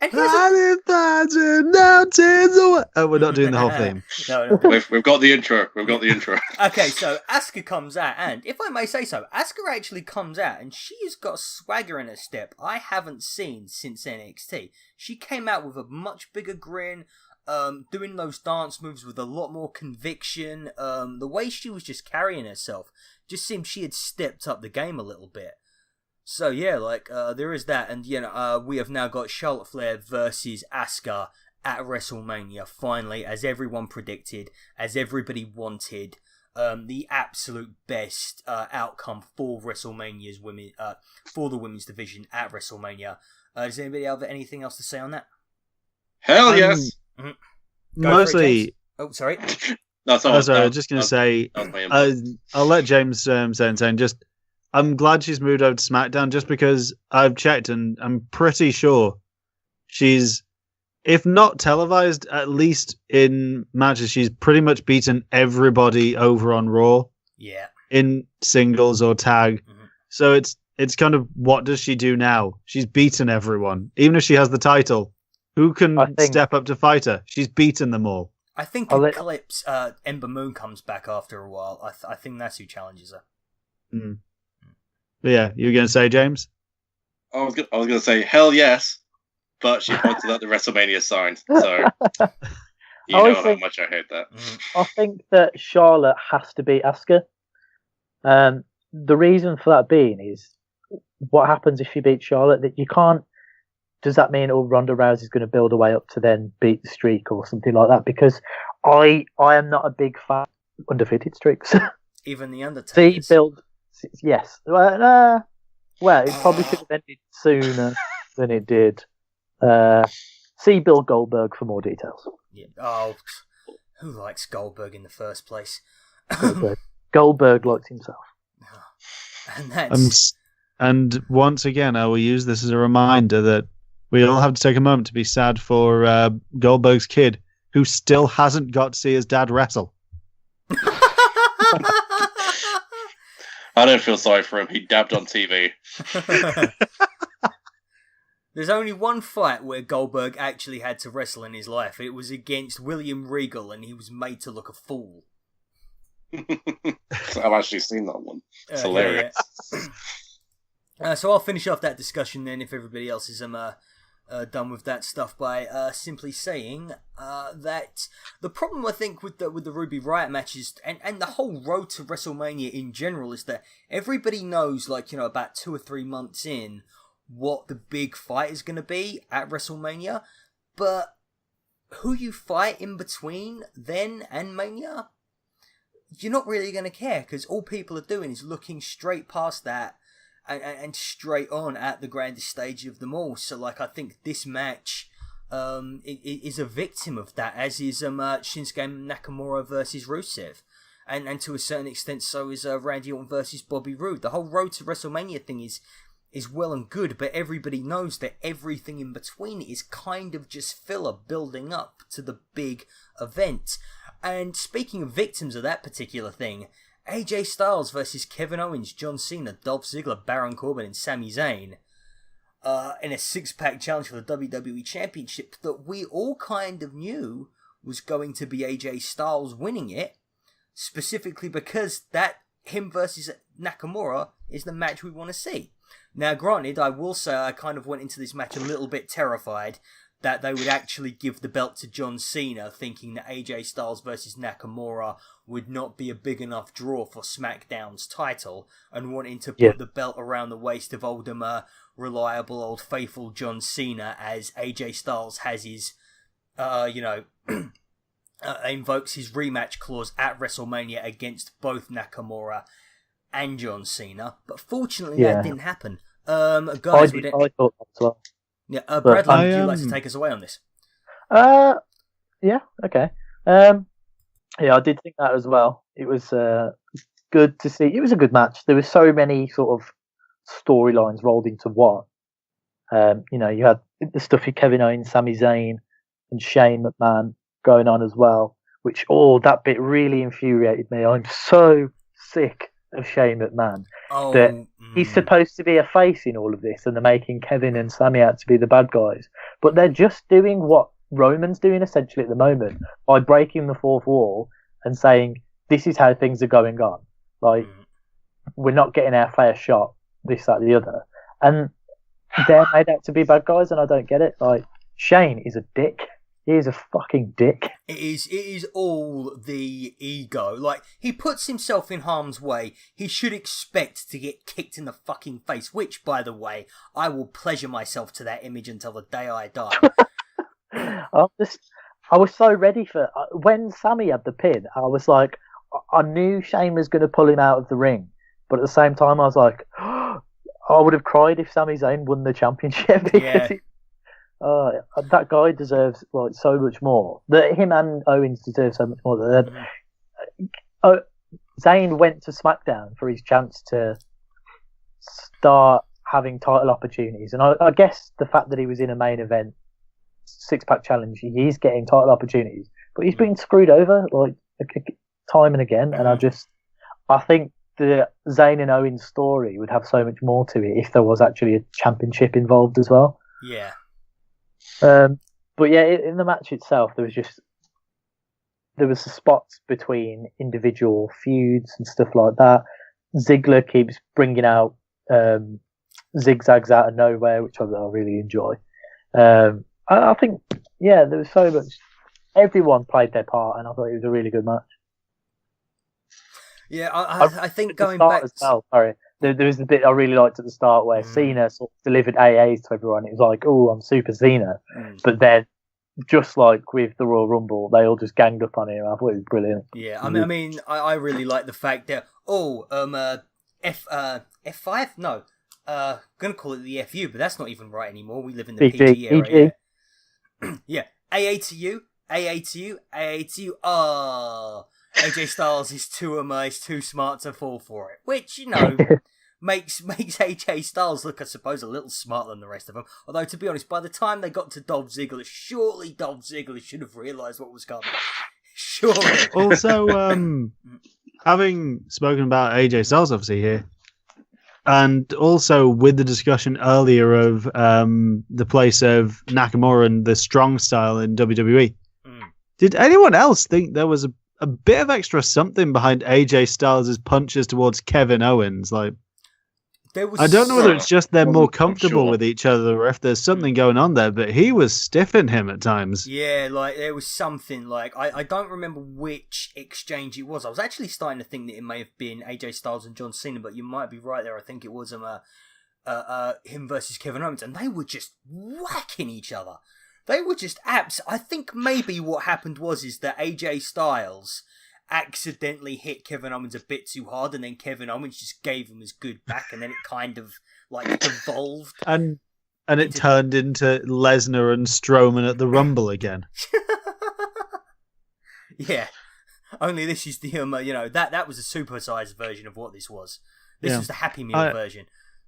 [SPEAKER 1] And here's a...
[SPEAKER 3] 1,000 mountains away. Oh, we're not doing the whole theme.
[SPEAKER 1] No.
[SPEAKER 2] We've got the intro. We've got the intro.
[SPEAKER 1] Okay, so Asuka comes out, and if I may say so, Asuka actually comes out, and she has got a swagger in her step I haven't seen since NXT. She came out with a much bigger grin, doing those dance moves with a lot more conviction. The way she was just carrying herself just seemed she had stepped up the game a little bit. So yeah, like there is that, and we have now got Charlotte Flair versus Asuka at WrestleMania. Finally, as everyone predicted, as everybody wanted, the absolute best outcome for WrestleMania's women, for the women's division at WrestleMania. Does anybody have anything else to say on that?
[SPEAKER 2] Hell yes.
[SPEAKER 1] Go
[SPEAKER 3] Mostly.
[SPEAKER 1] for it, James. Oh, sorry.
[SPEAKER 2] No,
[SPEAKER 3] Sorry, I was just going to say. I'll let James say and just. I'm glad she's moved over to SmackDown just because I've checked and I'm pretty sure she's, if not televised, at least in matches, she's pretty much beaten everybody over on Raw.
[SPEAKER 1] Yeah.
[SPEAKER 3] In singles or tag. Mm-hmm. So it's kind of, what does she do now? She's beaten everyone. Even if she has the title, who can step up to fight her? She's beaten them all.
[SPEAKER 1] I think Eclipse, Ember Moon comes back after a while. I think that's who challenges her.
[SPEAKER 3] Mm. But yeah, you were going to say, James?
[SPEAKER 2] I was going to say hell yes, but she pointed out the WrestleMania sign, so you know how much I hate that.
[SPEAKER 4] I think that Charlotte has to beat Asuka. The reason for that being is what happens if she beats Charlotte? That you can't. Does that mean Ronda Rousey's going to build her way up to then beat the streak or something like that? Because I am not a big fan of undefeated streaks.
[SPEAKER 1] Even the Undertaker.
[SPEAKER 4] Yes. Well, it probably should have ended sooner than it did. See Bill Goldberg for more details.
[SPEAKER 1] Yeah. Oh, who likes Goldberg in the first place?
[SPEAKER 4] Goldberg likes himself.
[SPEAKER 1] And that's...
[SPEAKER 3] and once again, I will use this as a reminder that we all have to take a moment to be sad for Goldberg's kid, who still hasn't got to see his dad wrestle.
[SPEAKER 2] I don't feel sorry for him. He dabbed on TV.
[SPEAKER 1] There's only one fight where Goldberg actually had to wrestle in his life. It was against William Regal, and he was made to look a fool.
[SPEAKER 2] I've actually seen that one. It's hilarious.
[SPEAKER 1] Yeah. So I'll finish off that discussion then, if everybody else is done with that stuff, by simply saying that the problem I think with the Ruby Riott matches and the whole road to WrestleMania in general is that everybody knows, like, about 2 or 3 months in, what the big fight is going to be at WrestleMania, but who you fight in between then and Mania, you're not really going to care, because all people are doing is looking straight past that and straight on at the grandest stage of them all. So, like, I think this match is a victim of that, as is Shinsuke Nakamura versus Rusev. And to a certain extent, so is Randy Orton versus Bobby Roode. The whole road to WrestleMania thing is well and good, but everybody knows that everything in between is kind of just filler building up to the big event. And speaking of victims of that particular thing, AJ Styles versus Kevin Owens, John Cena, Dolph Ziggler, Baron Corbin, and Sami Zayn in a six-pack challenge for the WWE Championship that we all kind of knew was going to be AJ Styles winning it, specifically because that him versus Nakamura is the match we want to see. Now, granted, I will say I kind of went into this match a little bit terrified that they would actually give the belt to John Cena, thinking that AJ Styles versus Nakamura would not be a big enough draw for SmackDown's title, and wanting to put the belt around the waist of old reliable old faithful John Cena, as AJ Styles has his, invokes his rematch clause at WrestleMania against both Nakamura and John Cena. But fortunately, that didn't happen. Guys,
[SPEAKER 4] I thought that as well.
[SPEAKER 1] Yeah, Bradley, would you like to take us away on this?
[SPEAKER 4] Yeah, okay. Yeah, I did think that as well. It was good to see. It was a good match. There were so many sort of storylines rolled into one. You had the stuff with Kevin Owens, Sami Zayn, and Shane McMahon going on as well, which that bit really infuriated me. I'm so sick of Shane McMahon. That he's supposed to be a face in all of this, and they're making Kevin and Sami out to be the bad guys. But they're just doing what Roman's doing essentially at the moment by breaking the fourth wall and saying, this is how things are going on. Like, we're not getting our fair shot, this, that, the other. And they're made out to be bad guys, and I don't get it. Like, Shane is a dick. He is a fucking dick.
[SPEAKER 1] It is all the ego. Like, he puts himself in harm's way. He should expect to get kicked in the fucking face, which, by the way, I will pleasure myself to that image until the day I die.
[SPEAKER 4] I was so ready for... When Sami had the pin, I was like, I knew Shane was going to pull him out of the ring. But at the same time, I was like, I would have cried if Sami Zayn won the championship. Because that guy deserves like so much more. That him and Owens deserve so much more. Zayn went to SmackDown for his chance to start having title opportunities, and I guess the fact that he was in a main event six-pack challenge, he's getting title opportunities, but he's been screwed over like time and again. And I think the Zayn and Owens story would have so much more to it if there was actually a championship involved as well.
[SPEAKER 1] Yeah.
[SPEAKER 4] But yeah, in the match itself, there was the spots between individual feuds and stuff like that. Ziggler keeps bringing out zigzags out of nowhere, which I really enjoy. I think, there was so much. Everyone played their part, and I thought it was a really good match.
[SPEAKER 1] Yeah, I think going back
[SPEAKER 4] as well. Sorry, there was the bit I really liked at the start where Cena sort of delivered AAs to everyone. It was like, "Oh, I'm Super Cena," but then, just like with the Royal Rumble, they all just ganged up on him. I thought it was brilliant.
[SPEAKER 1] Yeah, I really like the fact that F5? No, gonna call it the FU, but that's not even right anymore. We live in the PG era. Yeah, AA to you, AA to you, AA to you. AJ Styles is too smart to fall for it, which makes AJ Styles look, I suppose, a little smarter than the rest of them. Although, to be honest, by the time they got to Dolph Ziggler, surely Dolph Ziggler should have realised what was coming. Surely.
[SPEAKER 3] Also, having spoken about AJ Styles, obviously here, and also with the discussion earlier of the place of Nakamura and the strong style in WWE, did anyone else think there was a bit of extra something behind AJ Styles' punches towards Kevin Owens? Like, I don't know whether it's just they're more comfortable with each other or if there's something going on there, but he was stiffing him at times.
[SPEAKER 1] Yeah, like there was something like I don't remember which exchange it was. I was actually starting to think that it may have been AJ Styles and John Cena, but you might be right there. I think it was him versus Kevin Owens, and they were just whacking each other. They were just I think maybe what happened is that AJ Styles accidentally hit Kevin Owens a bit too hard, and then Kevin Owens just gave him his good back, and then it kind of like evolved.
[SPEAKER 3] And and it turned into Lesnar and Strowman at the Rumble again.
[SPEAKER 1] Yeah. Only this is the that was a supersized version of what this was. This was the Happy Meal version.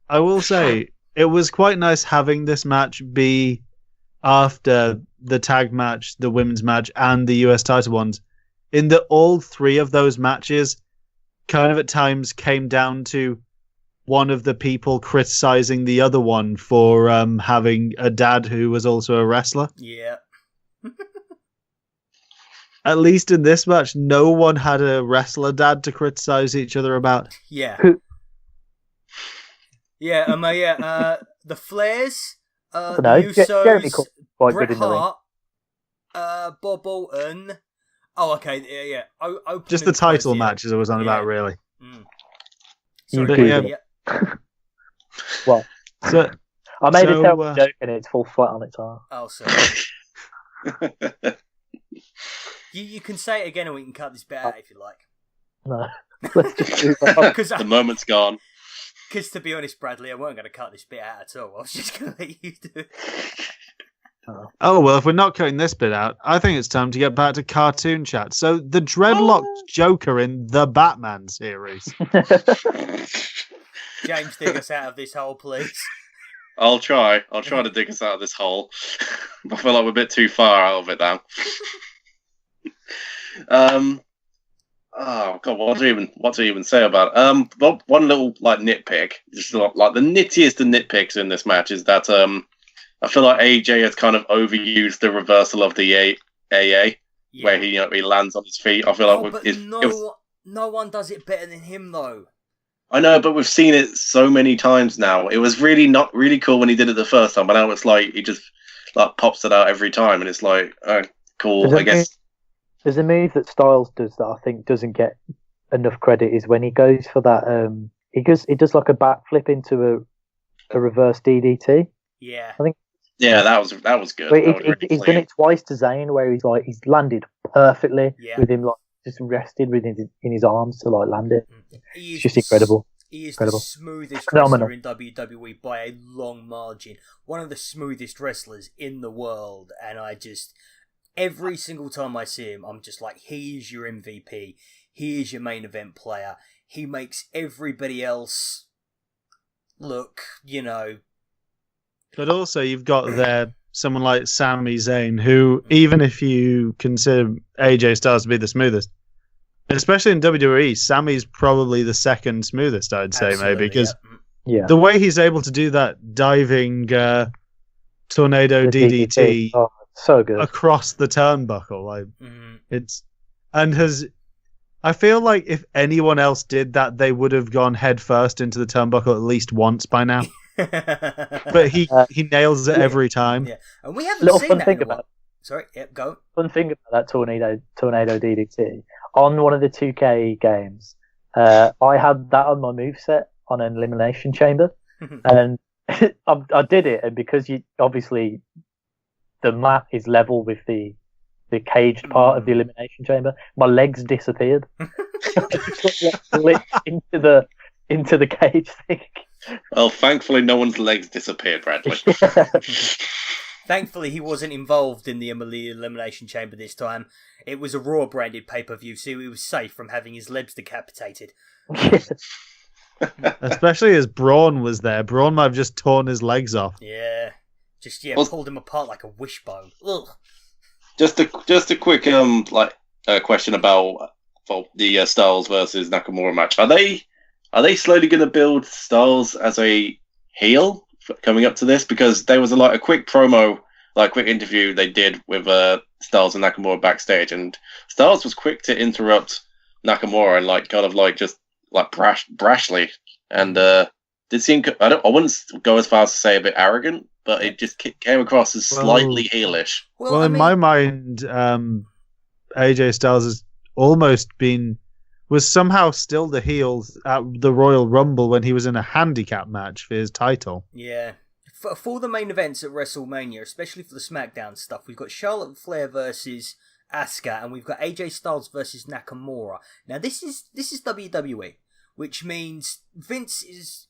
[SPEAKER 3] I will say it was quite nice having this match be after the tag match, the women's match, and the US title ones. In that all three of those matches kind of at times came down to one of the people criticizing the other one for having a dad who was also a wrestler.
[SPEAKER 1] Yeah.
[SPEAKER 3] At least in this match, no one had a wrestler dad to criticize each other about.
[SPEAKER 1] Yeah. The Flairs, the Usos, Bret Hart, Bob Orton. Oh, okay, yeah.
[SPEAKER 3] Just the title matches I was on about, really.
[SPEAKER 1] Mm.
[SPEAKER 4] Sorry, Well,
[SPEAKER 3] so,
[SPEAKER 4] I made a terrible joke and it's full flat on its arm.
[SPEAKER 1] Oh, sorry. You can say it again and we can cut this bit out if you like.
[SPEAKER 4] No. Let's just do that.
[SPEAKER 2] The moment's gone.
[SPEAKER 1] Because to be honest, Bradley, I weren't going to cut this bit out at all. I was just going to let you do it.
[SPEAKER 3] Oh, well, if we're not cutting this bit out, I think it's time to get back to cartoon chat. So, the dreadlocked Joker in the Batman series.
[SPEAKER 1] James, dig us out of this hole, please.
[SPEAKER 2] I'll try to dig us out of this hole. I feel like we're a bit too far out of it now. Oh god, what to even say about it? One little nitpick, just like the nittiest of nitpicks in this match is that I feel like AJ has kind of overused the reversal of the AA, where he lands on his feet. I feel like
[SPEAKER 1] no one does it better than him though.
[SPEAKER 2] I know, but we've seen it so many times now. It was really not really cool when he did it the first time, but now it's like he just pops it out every time, and it's like, oh, cool. I guess
[SPEAKER 4] there's a move that Styles does that I think doesn't get enough credit is when he goes for that. He does like a backflip into a reverse DDT.
[SPEAKER 1] Yeah,
[SPEAKER 4] I think.
[SPEAKER 2] Yeah, that was good.
[SPEAKER 4] He's done it twice to Zayn, where he's landed perfectly with him just rested in his arms to land it. It's just incredible.
[SPEAKER 1] He is the smoothest wrestler in WWE by a long margin. One of the smoothest wrestlers in the world, and every single time I see him, I'm just like, he is your MVP. He is your main event player. He makes everybody else look,
[SPEAKER 3] But also, you've got there someone like Sami Zayn, who, even if you consider AJ Styles to be the smoothest, especially in WWE, Sami's probably the second smoothest, I'd say, maybe, because the way he's able to do that diving tornado DDT
[SPEAKER 4] so good
[SPEAKER 3] across the turnbuckle, I feel like if anyone else did that, they would have gone head first into the turnbuckle at least once by now. But he nails it every time.
[SPEAKER 1] Yeah, and we haven't seen that in a while. Sorry, go.
[SPEAKER 4] Fun thing about that tornado DDT on one of the 2K games, I had that on my moveset on an elimination chamber, and I did it, and because obviously the mat is level with the caged part of the elimination chamber, my legs disappeared. into the cage thing.
[SPEAKER 2] Well, thankfully, no one's legs disappeared, Bradley.
[SPEAKER 1] Thankfully, he wasn't involved in the Elimination Chamber this time. It was a Raw branded pay-per-view, so he was safe from having his legs decapitated.
[SPEAKER 3] Especially as Braun was there. Braun might have just torn his legs off.
[SPEAKER 1] Yeah. Pulled him apart like a wishbone. Ugh.
[SPEAKER 2] Just a quick question about the Styles versus Nakamura match. Are they slowly going to build Styles as a heel coming up to this? Because there was a quick promo, quick interview they did with Styles and Nakamura backstage, and Styles was quick to interrupt Nakamura and brashly, and did seem I wouldn't go as far as to say a bit arrogant, but it just came across as slightly heelish.
[SPEAKER 3] Well, in my mind, AJ Styles has almost was somehow still the heel at the Royal Rumble when he was in a handicap match for his title.
[SPEAKER 1] Yeah. For the main events at WrestleMania, especially for the SmackDown stuff, we've got Charlotte Flair versus Asuka, and we've got AJ Styles versus Nakamura. Now, this is WWE. which means Vince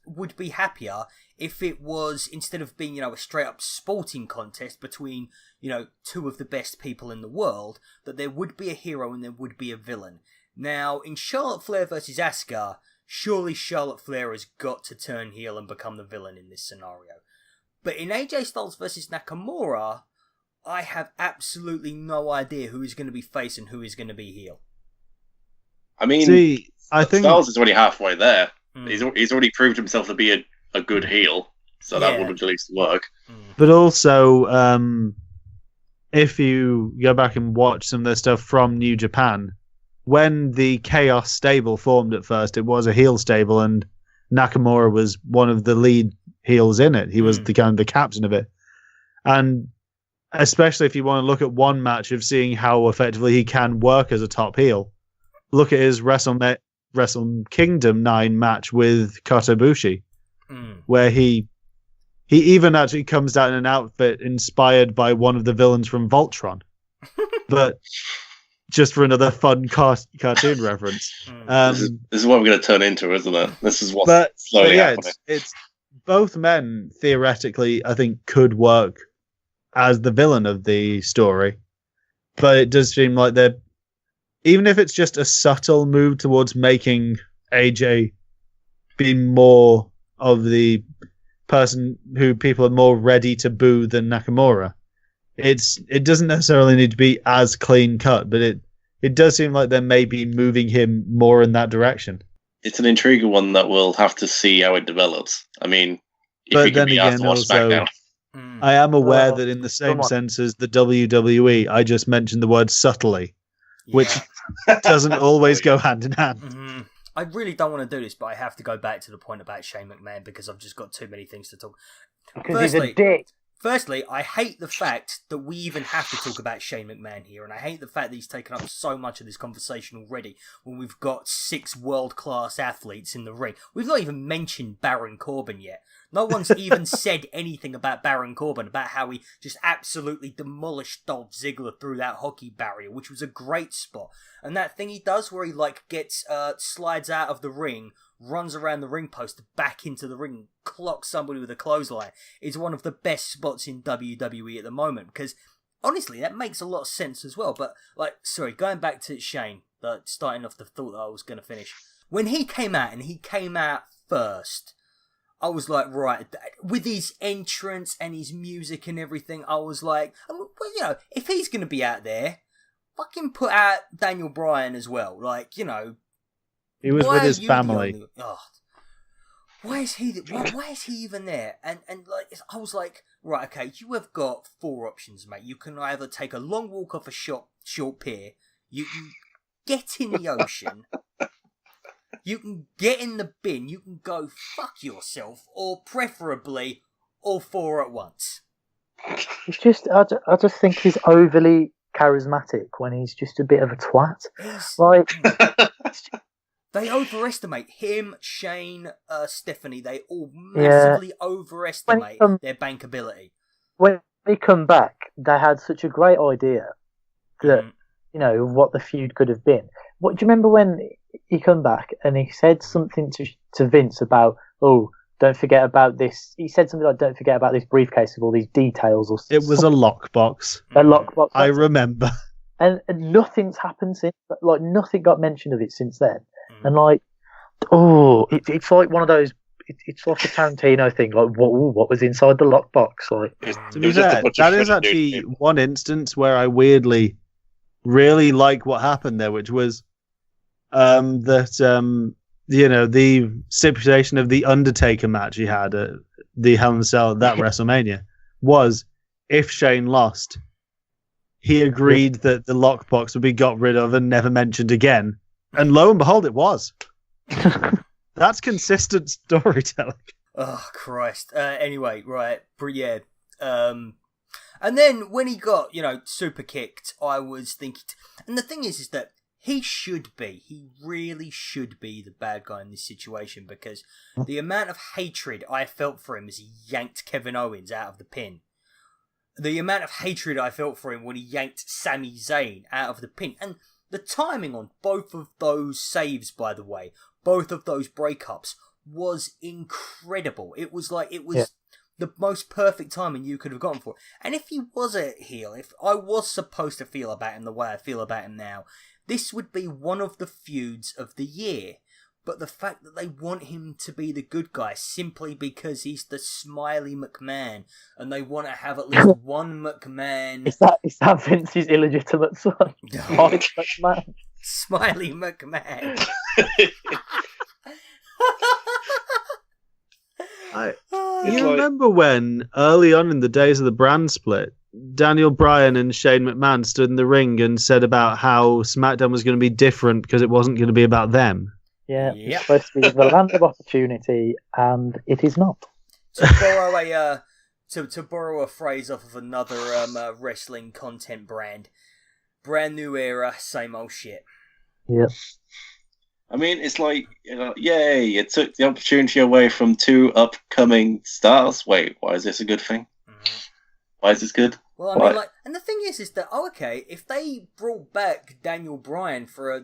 [SPEAKER 1] would be happier if it was, instead of being, a straight up sporting contest between, two of the best people in the world, that there would be a hero and there would be a villain. Now, in Charlotte Flair versus Asuka, surely Charlotte Flair has got to turn heel and become the villain in this scenario. But in AJ Styles versus Nakamura, I have absolutely no idea who is going to be face and who is going to be heel.
[SPEAKER 2] I mean,
[SPEAKER 3] I think
[SPEAKER 2] Styles is already halfway there.
[SPEAKER 1] Mm.
[SPEAKER 2] He's already proved himself to be a good heel, so that would at least work.
[SPEAKER 3] But also, if you go back and watch some of the stuff from New Japan, when the Chaos stable formed at first, it was a heel stable, and Nakamura was one of the lead heels in it. He was the captain of it. And especially if you want to look at one match of seeing how effectively he can work as a top heel, look at his Wrestle Kingdom 9 match with Kota Ibushi, where he even actually comes down in an outfit inspired by one of the villains from Voltron, but just for another fun cartoon reference.
[SPEAKER 2] This is what we're going to turn into, isn't it? This is what's slowly happening.
[SPEAKER 3] It's both men theoretically, I think, could work as the villain of the story, but it does seem like they're, even if it's just a subtle move towards making AJ be more of the person who people are more ready to boo than Nakamura, it doesn't necessarily need to be as clean cut, but it does seem like they may be moving him more in that direction.
[SPEAKER 2] It's an intriguing one that we'll have to see how it develops. I mean, if you can be asked to watch SmackDown.
[SPEAKER 3] I am aware that in the same sense as the WWE, I just mentioned the word subtly, which doesn't always go hand in hand.
[SPEAKER 1] Mm-hmm. I really don't want to do this, but I have to go back to the point about Shane McMahon because I've just got too many things to talk.
[SPEAKER 4] Because he's a dick.
[SPEAKER 1] Firstly, I hate the fact that we even have to talk about Shane McMahon here, and I hate the fact that he's taken up so much of this conversation already when we've got 6 world-class athletes in the ring. We've not even mentioned Baron Corbin yet. No one's even said anything about Baron Corbin, about how he just absolutely demolished Dolph Ziggler through that hockey barrier, which was a great spot. And that thing he does where he gets slides out of the ring, runs around the ring post back into the ring, clocks somebody with a clothesline, is one of the best spots in WWE at the moment, because honestly that makes a lot of sense as well. But going back to Shane, starting off the thought that I was going to finish, when he came out, and he came out first, I was like, right, with his entrance and his music and everything, I was like, well, if he's going to be out there, fucking put out Daniel Bryan as well.
[SPEAKER 3] He was with his family.
[SPEAKER 1] Why is he even there? And I was like, right, okay, you have got 4 options, mate. You can either take a long walk off a short pier, you can get in the ocean, you can get in the bin, you can go fuck yourself, or preferably all 4 at once.
[SPEAKER 4] It's just, I just think he's overly charismatic when he's just a bit of a twat.
[SPEAKER 1] They overestimate him, Shane, Stephanie. They all massively overestimate their bankability.
[SPEAKER 4] When they come back, they had such a great idea that what the feud could have been. What do you remember when he come back and he said something to Vince about, don't forget about this. He said something like, don't forget about this briefcase with all these details.
[SPEAKER 3] It was a lockbox.
[SPEAKER 4] A lockbox.
[SPEAKER 3] I remember.
[SPEAKER 4] And nothing's happened since. Nothing got mentioned of it since then. And it's like one of those. It's like a Tarantino thing. Like, what was inside the lockbox?
[SPEAKER 3] To be fair, that is actually one instance where I weirdly really like what happened there, which was the stipulation of the Undertaker match he had at the Hell in a Cell at that WrestleMania was, if Shane lost, he agreed that the lockbox would be got rid of and never mentioned again. And lo and behold, it was. That's consistent storytelling.
[SPEAKER 1] Oh, Christ. Anyway, right. Yeah. And then when he got, super kicked, I was thinking... And the thing is that he really should be the bad guy in this situation, because the amount of hatred I felt for him as he yanked Kevin Owens out of the pin, the amount of hatred I felt for him when he yanked Sami Zayn out of the pin, and the timing on both of those saves, by the way, both of those breakups was incredible. It was the most perfect timing you could have gotten for it. And if he was a heel, if I was supposed to feel about him the way I feel about him now, this would be one of the feuds of the year. But the fact that they want him to be the good guy simply because he's the Smiley McMahon, and they want to have at least one McMahon.
[SPEAKER 4] Is that Vince's illegitimate son? Smiley McMahon.
[SPEAKER 1] Smiley McMahon.
[SPEAKER 3] You remember when, early on in the days of the brand split, Daniel Bryan and Shane McMahon stood in the ring and said about how SmackDown was going to be different because it wasn't going to be about them?
[SPEAKER 4] Yeah, it's supposed to be the land of opportunity, and it is not.
[SPEAKER 1] To borrow a phrase off of another wrestling content brand new era, same old shit.
[SPEAKER 4] Yeah.
[SPEAKER 2] I mean, it's like, yay, it took the opportunity away from two upcoming stars. Wait, why is this a good thing? Mm-hmm. Why is this good?
[SPEAKER 1] Well, I mean, and the thing is that, if they brought back Daniel Bryan for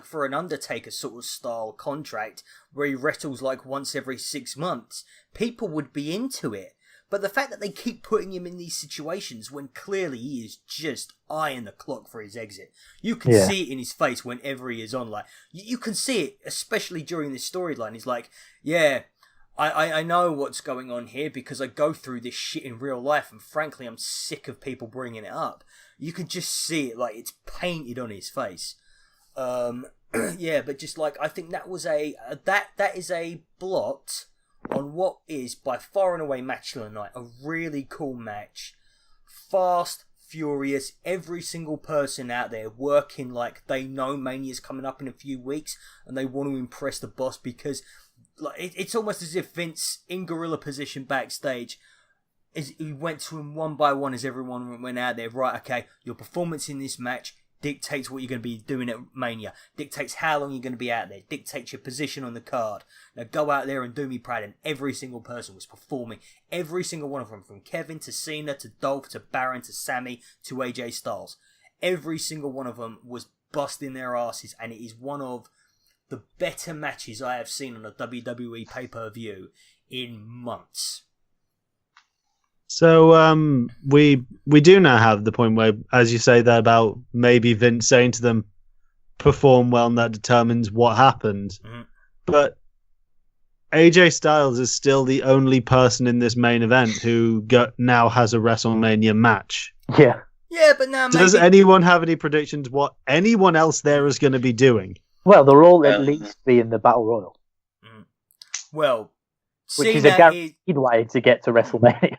[SPEAKER 1] for an Undertaker sort of style contract where he wrestles like once every 6 months, people would be into it. But the fact that they keep putting him in these situations when clearly he is just eyeing the clock for his exit. You can see it in his face whenever he is on. Like, you can see it, especially during this storyline. He's like, yeah, I know what's going on here because I go through this shit in real life, and frankly, I'm sick of people bringing it up. You can just see it, like, it's painted on his face. Yeah, but just like, I think that was that is a blot on what is by far and away match of the night. A really cool match. Fast, furious, every single person out there working like they know Mania's coming up in a few weeks and they want to impress the boss, because like it's almost as if Vince, in gorilla position backstage, he went to him one by one as everyone went out there. Right, okay, your performance in this match dictates what you're going to be doing at Mania, dictates how long you're going to be out there, dictates your position on the card. Now go out there and do me proud. And every single person was performing. Every single one of them, from Kevin to Cena to Dolph to Baron to Sammy to AJ Styles. Every single one of them was busting their asses, and it is one of the better matches I have seen on a WWE pay-per-view in months.
[SPEAKER 3] So we do now have the point where, as you say there, about maybe Vince saying to them, perform well, and that determines what happened. Mm-hmm. But AJ Styles is still the only person in this main event who now has a WrestleMania match.
[SPEAKER 4] Yeah.
[SPEAKER 1] Yeah, but now
[SPEAKER 3] Does anyone have any predictions what anyone else there is going to be doing?
[SPEAKER 4] Well, they'll all at least be in the Battle Royal.
[SPEAKER 1] Mm. Well,
[SPEAKER 4] which is a guaranteed way to get to WrestleMania.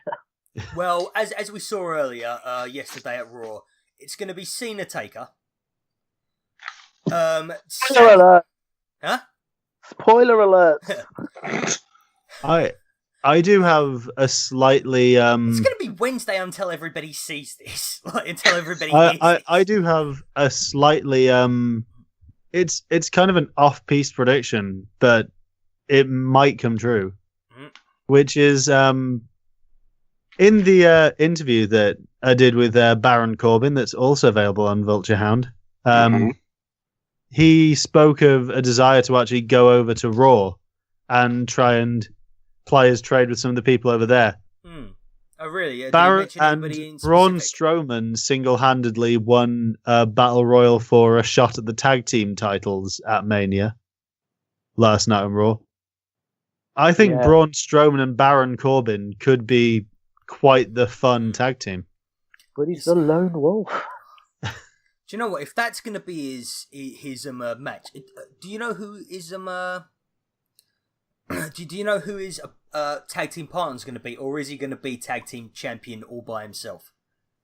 [SPEAKER 1] Well, as we saw earlier, yesterday at Raw, it's going to be Cena Taker.
[SPEAKER 4] Spoiler alert!
[SPEAKER 1] Huh?
[SPEAKER 4] Spoiler alert!
[SPEAKER 3] I do have a slightly.
[SPEAKER 1] It's going to be Wednesday until everybody sees this. Until everybody hears this.
[SPEAKER 3] I do have a slightly. It's kind of an off-piece prediction, but it might come true. Mm-hmm. Which is in the interview that I did with Baron Corbin, that's also available on Vulture Hound, he spoke of a desire to actually go over to Raw and try and play his trade with some of the people over there.
[SPEAKER 1] Oh, really?
[SPEAKER 3] Baron and Braun Strowman single-handedly won a Battle Royal for a shot at the tag team titles at Mania last night on Raw. I think Braun Strowman and Baron Corbin could be quite the fun tag team.
[SPEAKER 4] But he's the lone wolf.
[SPEAKER 1] Do you know what? If that's going to be his match, do you know who is do you know who his tag team partner's going to be, or is he going to be tag team champion all by himself?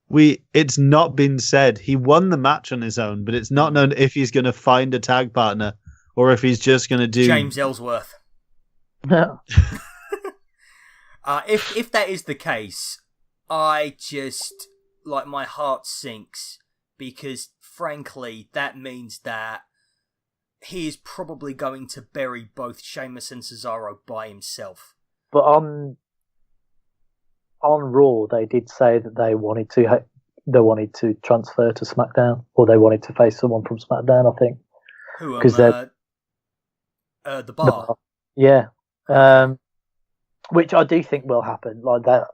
[SPEAKER 3] It's not been said. He won the match on his own, but it's not known if he's going to find a tag partner or if he's just going to do
[SPEAKER 1] James Ellsworth.
[SPEAKER 4] No.
[SPEAKER 1] If that is the case, I just, like, my heart sinks, because frankly that means that he is probably going to bury both Sheamus and Cesaro by himself.
[SPEAKER 4] But on Raw, they did say that they wanted to transfer to SmackDown, or they wanted to face someone from SmackDown, I think.
[SPEAKER 1] Who? The bar.
[SPEAKER 4] Yeah. Which I do think will happen. Like that,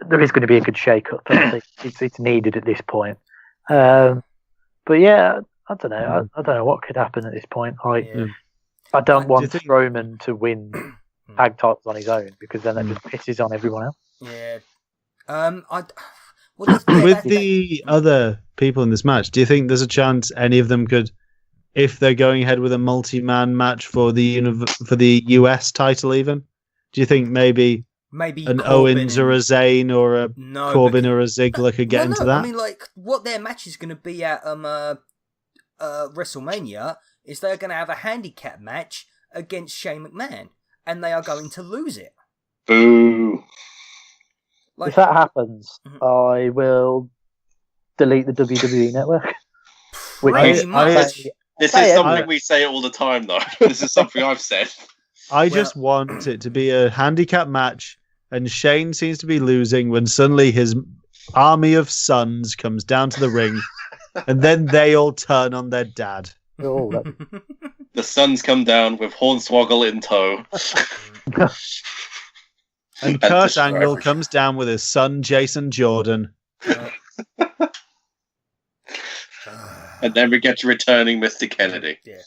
[SPEAKER 4] there is going to be a good shake-up. I think it's needed at this point. But yeah, I don't know. I don't know what could happen at this point. I don't want Roman to win tag titles on his own, because then that just pisses on everyone else.
[SPEAKER 1] Yeah.
[SPEAKER 3] With the other people in this match, do you think there's a chance any of them could, if they're going ahead with a multi-man match for the US title even? Do you think maybe an Corbin Owens or a Zayn or a Corbin or a Ziggler could get into that?
[SPEAKER 1] I mean, like, what their match is going to be at WrestleMania is they're going to have a handicap match against Shane McMahon, and they are going to lose it.
[SPEAKER 2] Boo.
[SPEAKER 4] Like, if that happens, I will delete the WWE network.
[SPEAKER 2] This is something we say all the time, though. This is something I've said.
[SPEAKER 3] I just want it to be a handicap match, and Shane seems to be losing when suddenly his army of sons comes down to the ring, and then they all turn on their dad.
[SPEAKER 2] The sons come down with Hornswoggle in tow.
[SPEAKER 3] And Kurt Angle comes down with his son, Jason Jordan.
[SPEAKER 2] And then we get to returning Mr. Kennedy.
[SPEAKER 1] Yeah.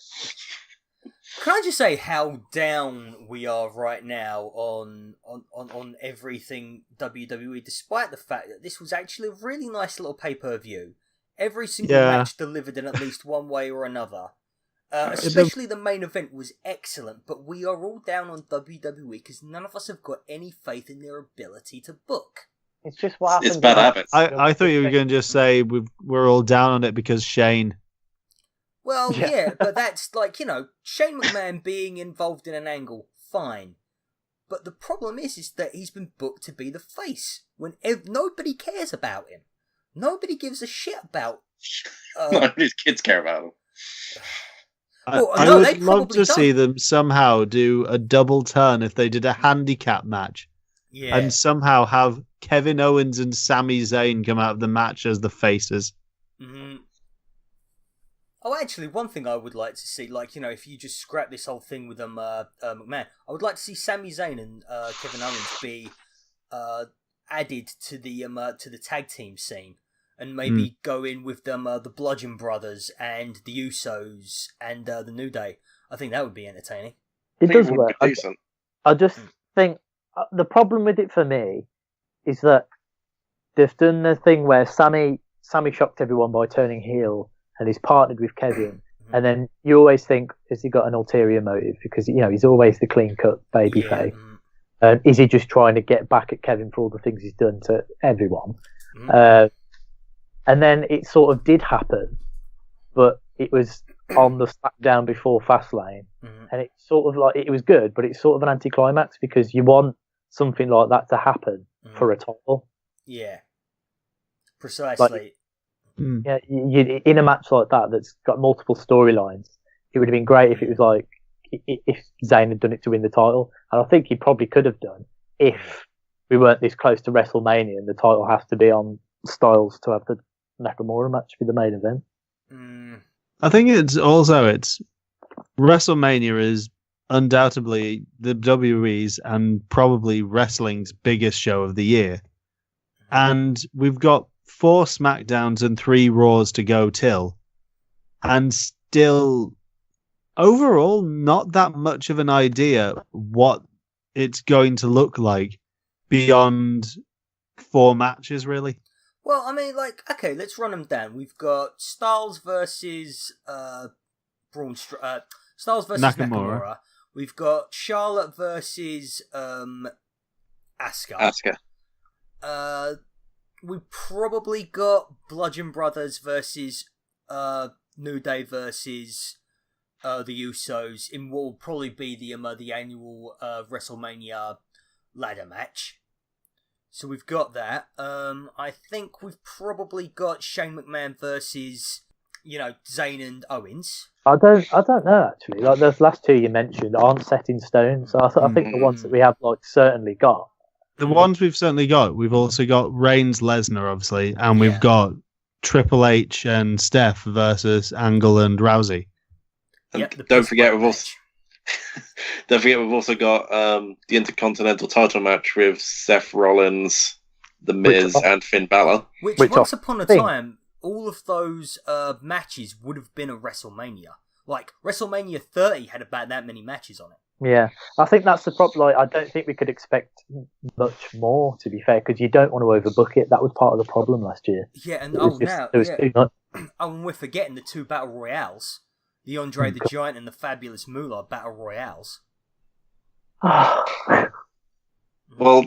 [SPEAKER 1] Can I just say how down we are right now on everything WWE, despite the fact that this was actually a really nice little pay-per-view. Every single match delivered in at least one way or another. Especially the main event was excellent, but we are all down on WWE because none of us have got any faith in their ability to book.
[SPEAKER 4] It's just what happens.
[SPEAKER 2] It's bad habits.
[SPEAKER 3] I thought you were going to just say we're all down on it because Shane.
[SPEAKER 1] Well, yeah, but that's like, Shane McMahon being involved in an angle, fine. But the problem is that he's been booked to be the face when nobody cares about him. Nobody gives a shit about.
[SPEAKER 2] None of his kids care about him.
[SPEAKER 3] I would love to see them somehow do a double turn if they did a handicap match. Yeah. And somehow have Kevin Owens and Sami Zayn come out of the match as the faces.
[SPEAKER 1] Mm-hmm. Oh, actually, one thing I would like to see, if you just scrap this whole thing with McMahon, I would like to see Sami Zayn and Kevin Owens be added to the tag team scene. And maybe go in with them, the Bludgeon Brothers and the Usos and the New Day. I think that would be entertaining.
[SPEAKER 4] It does work. I just think the problem with it for me is that they've done the thing where Sammy shocked everyone by turning heel and he's partnered with Kevin. And then you always think, has he got an ulterior motive? Because, he's always the clean-cut babyface. Is he just trying to get back at Kevin for all the things he's done to everyone? And then it sort of did happen, but it was on the SmackDown before Fastlane. And it's sort of like, it was good, but it's sort of an anticlimax because you want something like that to happen for a title.
[SPEAKER 1] Yeah. Precisely.
[SPEAKER 4] Yeah, in a match like that that's got multiple storylines, it would have been great if it was like, if Zayn had done it to win the title. And I think he probably could have done if we weren't this close to WrestleMania and the title has to be on Styles to have the Nakamura match be the main event.
[SPEAKER 3] I think it's WrestleMania is undoubtedly the WWE's and probably wrestling's biggest show of the year. And we've got 4 SmackDowns and 3 Raws to go till. And still, overall, not that much of an idea what it's going to look like beyond 4 matches, really.
[SPEAKER 1] Well, I mean, okay, let's run them down. We've got Styles versus Styles versus Nakamura. We've got Charlotte versus Asuka. We probably got Bludgeon Brothers versus New Day versus the Usos in what will probably be the annual WrestleMania ladder match. So we've got that. I think we've probably got Shane McMahon versus, Zayn and Owens.
[SPEAKER 4] I don't know actually. Like those last 2 you mentioned aren't set in stone. So I think the ones that we have certainly got.
[SPEAKER 3] The ones we've certainly got. We've also got Reigns Lesnar, obviously, and we've got Triple H and Steph versus Angle and Rousey.
[SPEAKER 2] And don't forget, Don't forget, we've also got the Intercontinental title match with Seth Rollins, The Miz, and Finn Balor.
[SPEAKER 1] Which once upon a time, all of those matches would have been a WrestleMania. Like, WrestleMania 30 had about that many matches on it.
[SPEAKER 4] Yeah, I think that's the problem. Like, I don't think we could expect much more, to be fair, because you don't want to overbook it. That was part of the problem last year.
[SPEAKER 1] Yeah, and and we're forgetting the 2 Battle Royales. The Andre the Giant and the Fabulous Moolah Battle Royales.
[SPEAKER 2] Well,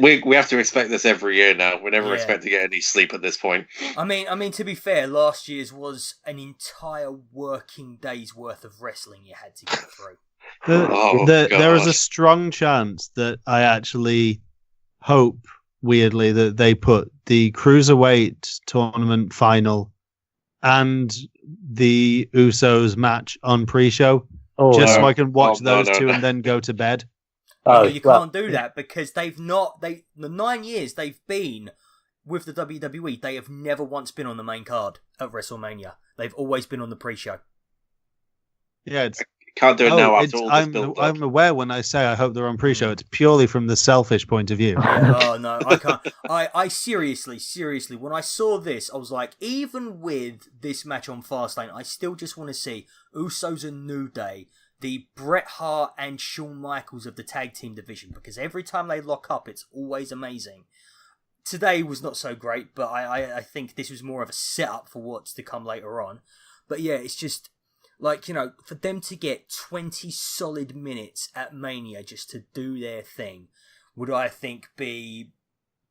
[SPEAKER 2] we have to expect this every year now. We never expect to get any sleep at this point.
[SPEAKER 1] I mean, to be fair, last year's was an entire working day's worth of wrestling you had to get through.
[SPEAKER 3] There is a strong chance that I actually hope, weirdly, that they put the Cruiserweight tournament final and the Usos match on pre-show, so I can watch those two and then go to bed.
[SPEAKER 1] You can't do that because the 9 years they've been with the WWE, they have never once been on the main card at WrestleMania. They've always been on the pre-show.
[SPEAKER 3] Yeah,
[SPEAKER 2] can't do it now after all this build-up.
[SPEAKER 3] I'm aware when I say I hope they're on pre-show, it's purely from the selfish point of view.
[SPEAKER 1] Oh, no, I can't. I seriously, when I saw this, I was like, even with this match on Fastlane, I still just want to see Usos and New Day, the Bret Hart and Shawn Michaels of the tag team division, because every time they lock up, it's always amazing. Today was not so great, but I think this was more of a setup for what's to come later on. But yeah, it's just, like, for them to get 20 solid minutes at Mania just to do their thing would, I think, be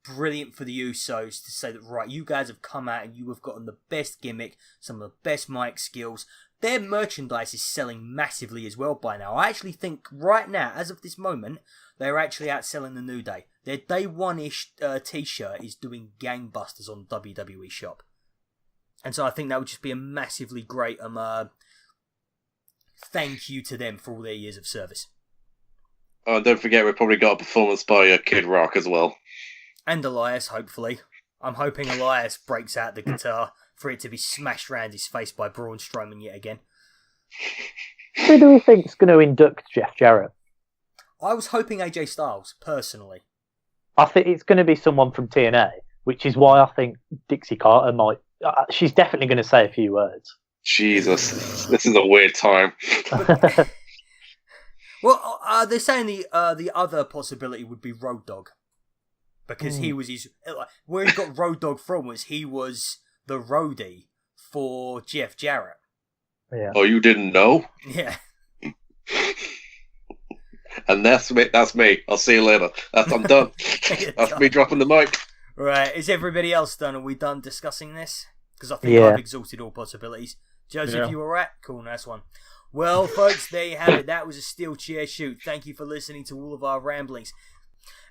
[SPEAKER 1] brilliant for the Usos to say that, right, you guys have come out and you have gotten the best gimmick, some of the best mic skills. Their merchandise is selling massively as well by now. I actually think right now, as of this moment, they're actually outselling the New Day. Their Day One-ish t-shirt is doing gangbusters on WWE Shop. And so I think that would just be a massively great thank you to them for all their years of service.
[SPEAKER 2] Oh, don't forget, we've probably got a performance by Kid Rock as well.
[SPEAKER 1] And Elias, hopefully. I'm hoping Elias breaks out the guitar for it to be smashed round his face by Braun Strowman yet again.
[SPEAKER 4] Who do we think is going to induct Jeff Jarrett?
[SPEAKER 1] I was hoping AJ Styles, personally.
[SPEAKER 4] I think it's going to be someone from TNA, which is why I think Dixie Carter might... she's definitely going to say a few words.
[SPEAKER 2] Jesus, this is a weird time.
[SPEAKER 1] Well, they're saying the other possibility would be Road Dogg. Because he was where he got Road Dogg from was he was the roadie for Jeff Jarrett.
[SPEAKER 4] Yeah.
[SPEAKER 2] Oh, you didn't know?
[SPEAKER 1] Yeah.
[SPEAKER 2] And that's me. I'll see you later. I'm done. That's me dropping the mic.
[SPEAKER 1] Right. Is everybody else done? Are we done discussing this? Because I think I've exhausted all possibilities. Joseph, you alright? Cool, nice one. Well, folks, there you have it. That was a SteelChair Shoot. Thank you for listening to all of our ramblings.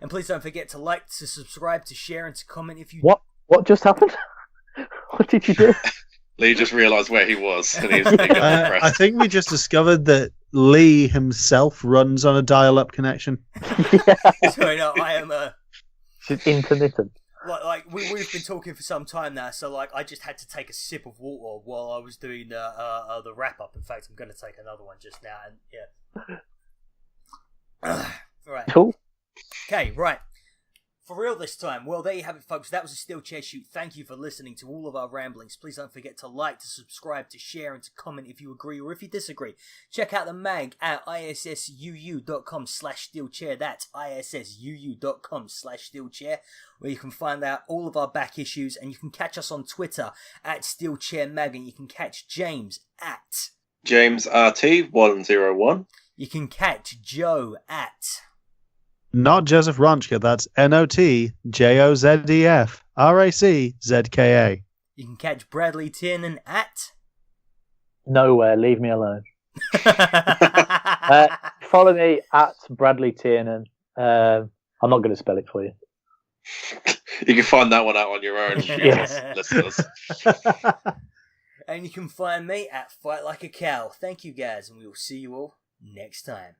[SPEAKER 1] And please don't forget to like, to subscribe, to share, and to comment if you...
[SPEAKER 4] What just happened? What did you do?
[SPEAKER 2] Lee just realised where he was. And he's
[SPEAKER 3] I think we just discovered that Lee himself runs on a dial-up connection.
[SPEAKER 1] Sorry, no, I am...
[SPEAKER 4] She's intermittent.
[SPEAKER 1] Like we've been talking for some time now, so like I just had to take a sip of water while I was doing the wrap-up. In fact, I'm going to take another one just now, and yeah. Right.
[SPEAKER 4] Cool.
[SPEAKER 1] Okay, right. For real this time. Well, there you have it, folks. That was a SteelChair Shoot. Thank you for listening to all of our ramblings. Please don't forget to like, to subscribe, to share, and to comment if you agree or if you disagree. Check out the mag at issuu.com/SteelChair. That's issuu.com/SteelChair, where you can find out all of our back issues, and you can catch us on Twitter at SteelChair Mag, and you can catch James at
[SPEAKER 2] JamesRT101.
[SPEAKER 1] You can catch Joe at...
[SPEAKER 3] Not Joseph Raczka, that's NOTJOZEF RACZKA.
[SPEAKER 1] You can catch Bradley Tiernan at...
[SPEAKER 4] Nowhere, leave me alone. Follow me at Bradley Tiernan. I'm not going to spell it for you.
[SPEAKER 2] You can find that one out on your own, listeners.
[SPEAKER 1] And you can find me at Fight Like a Cow. Thank you guys, and we will see you all next time.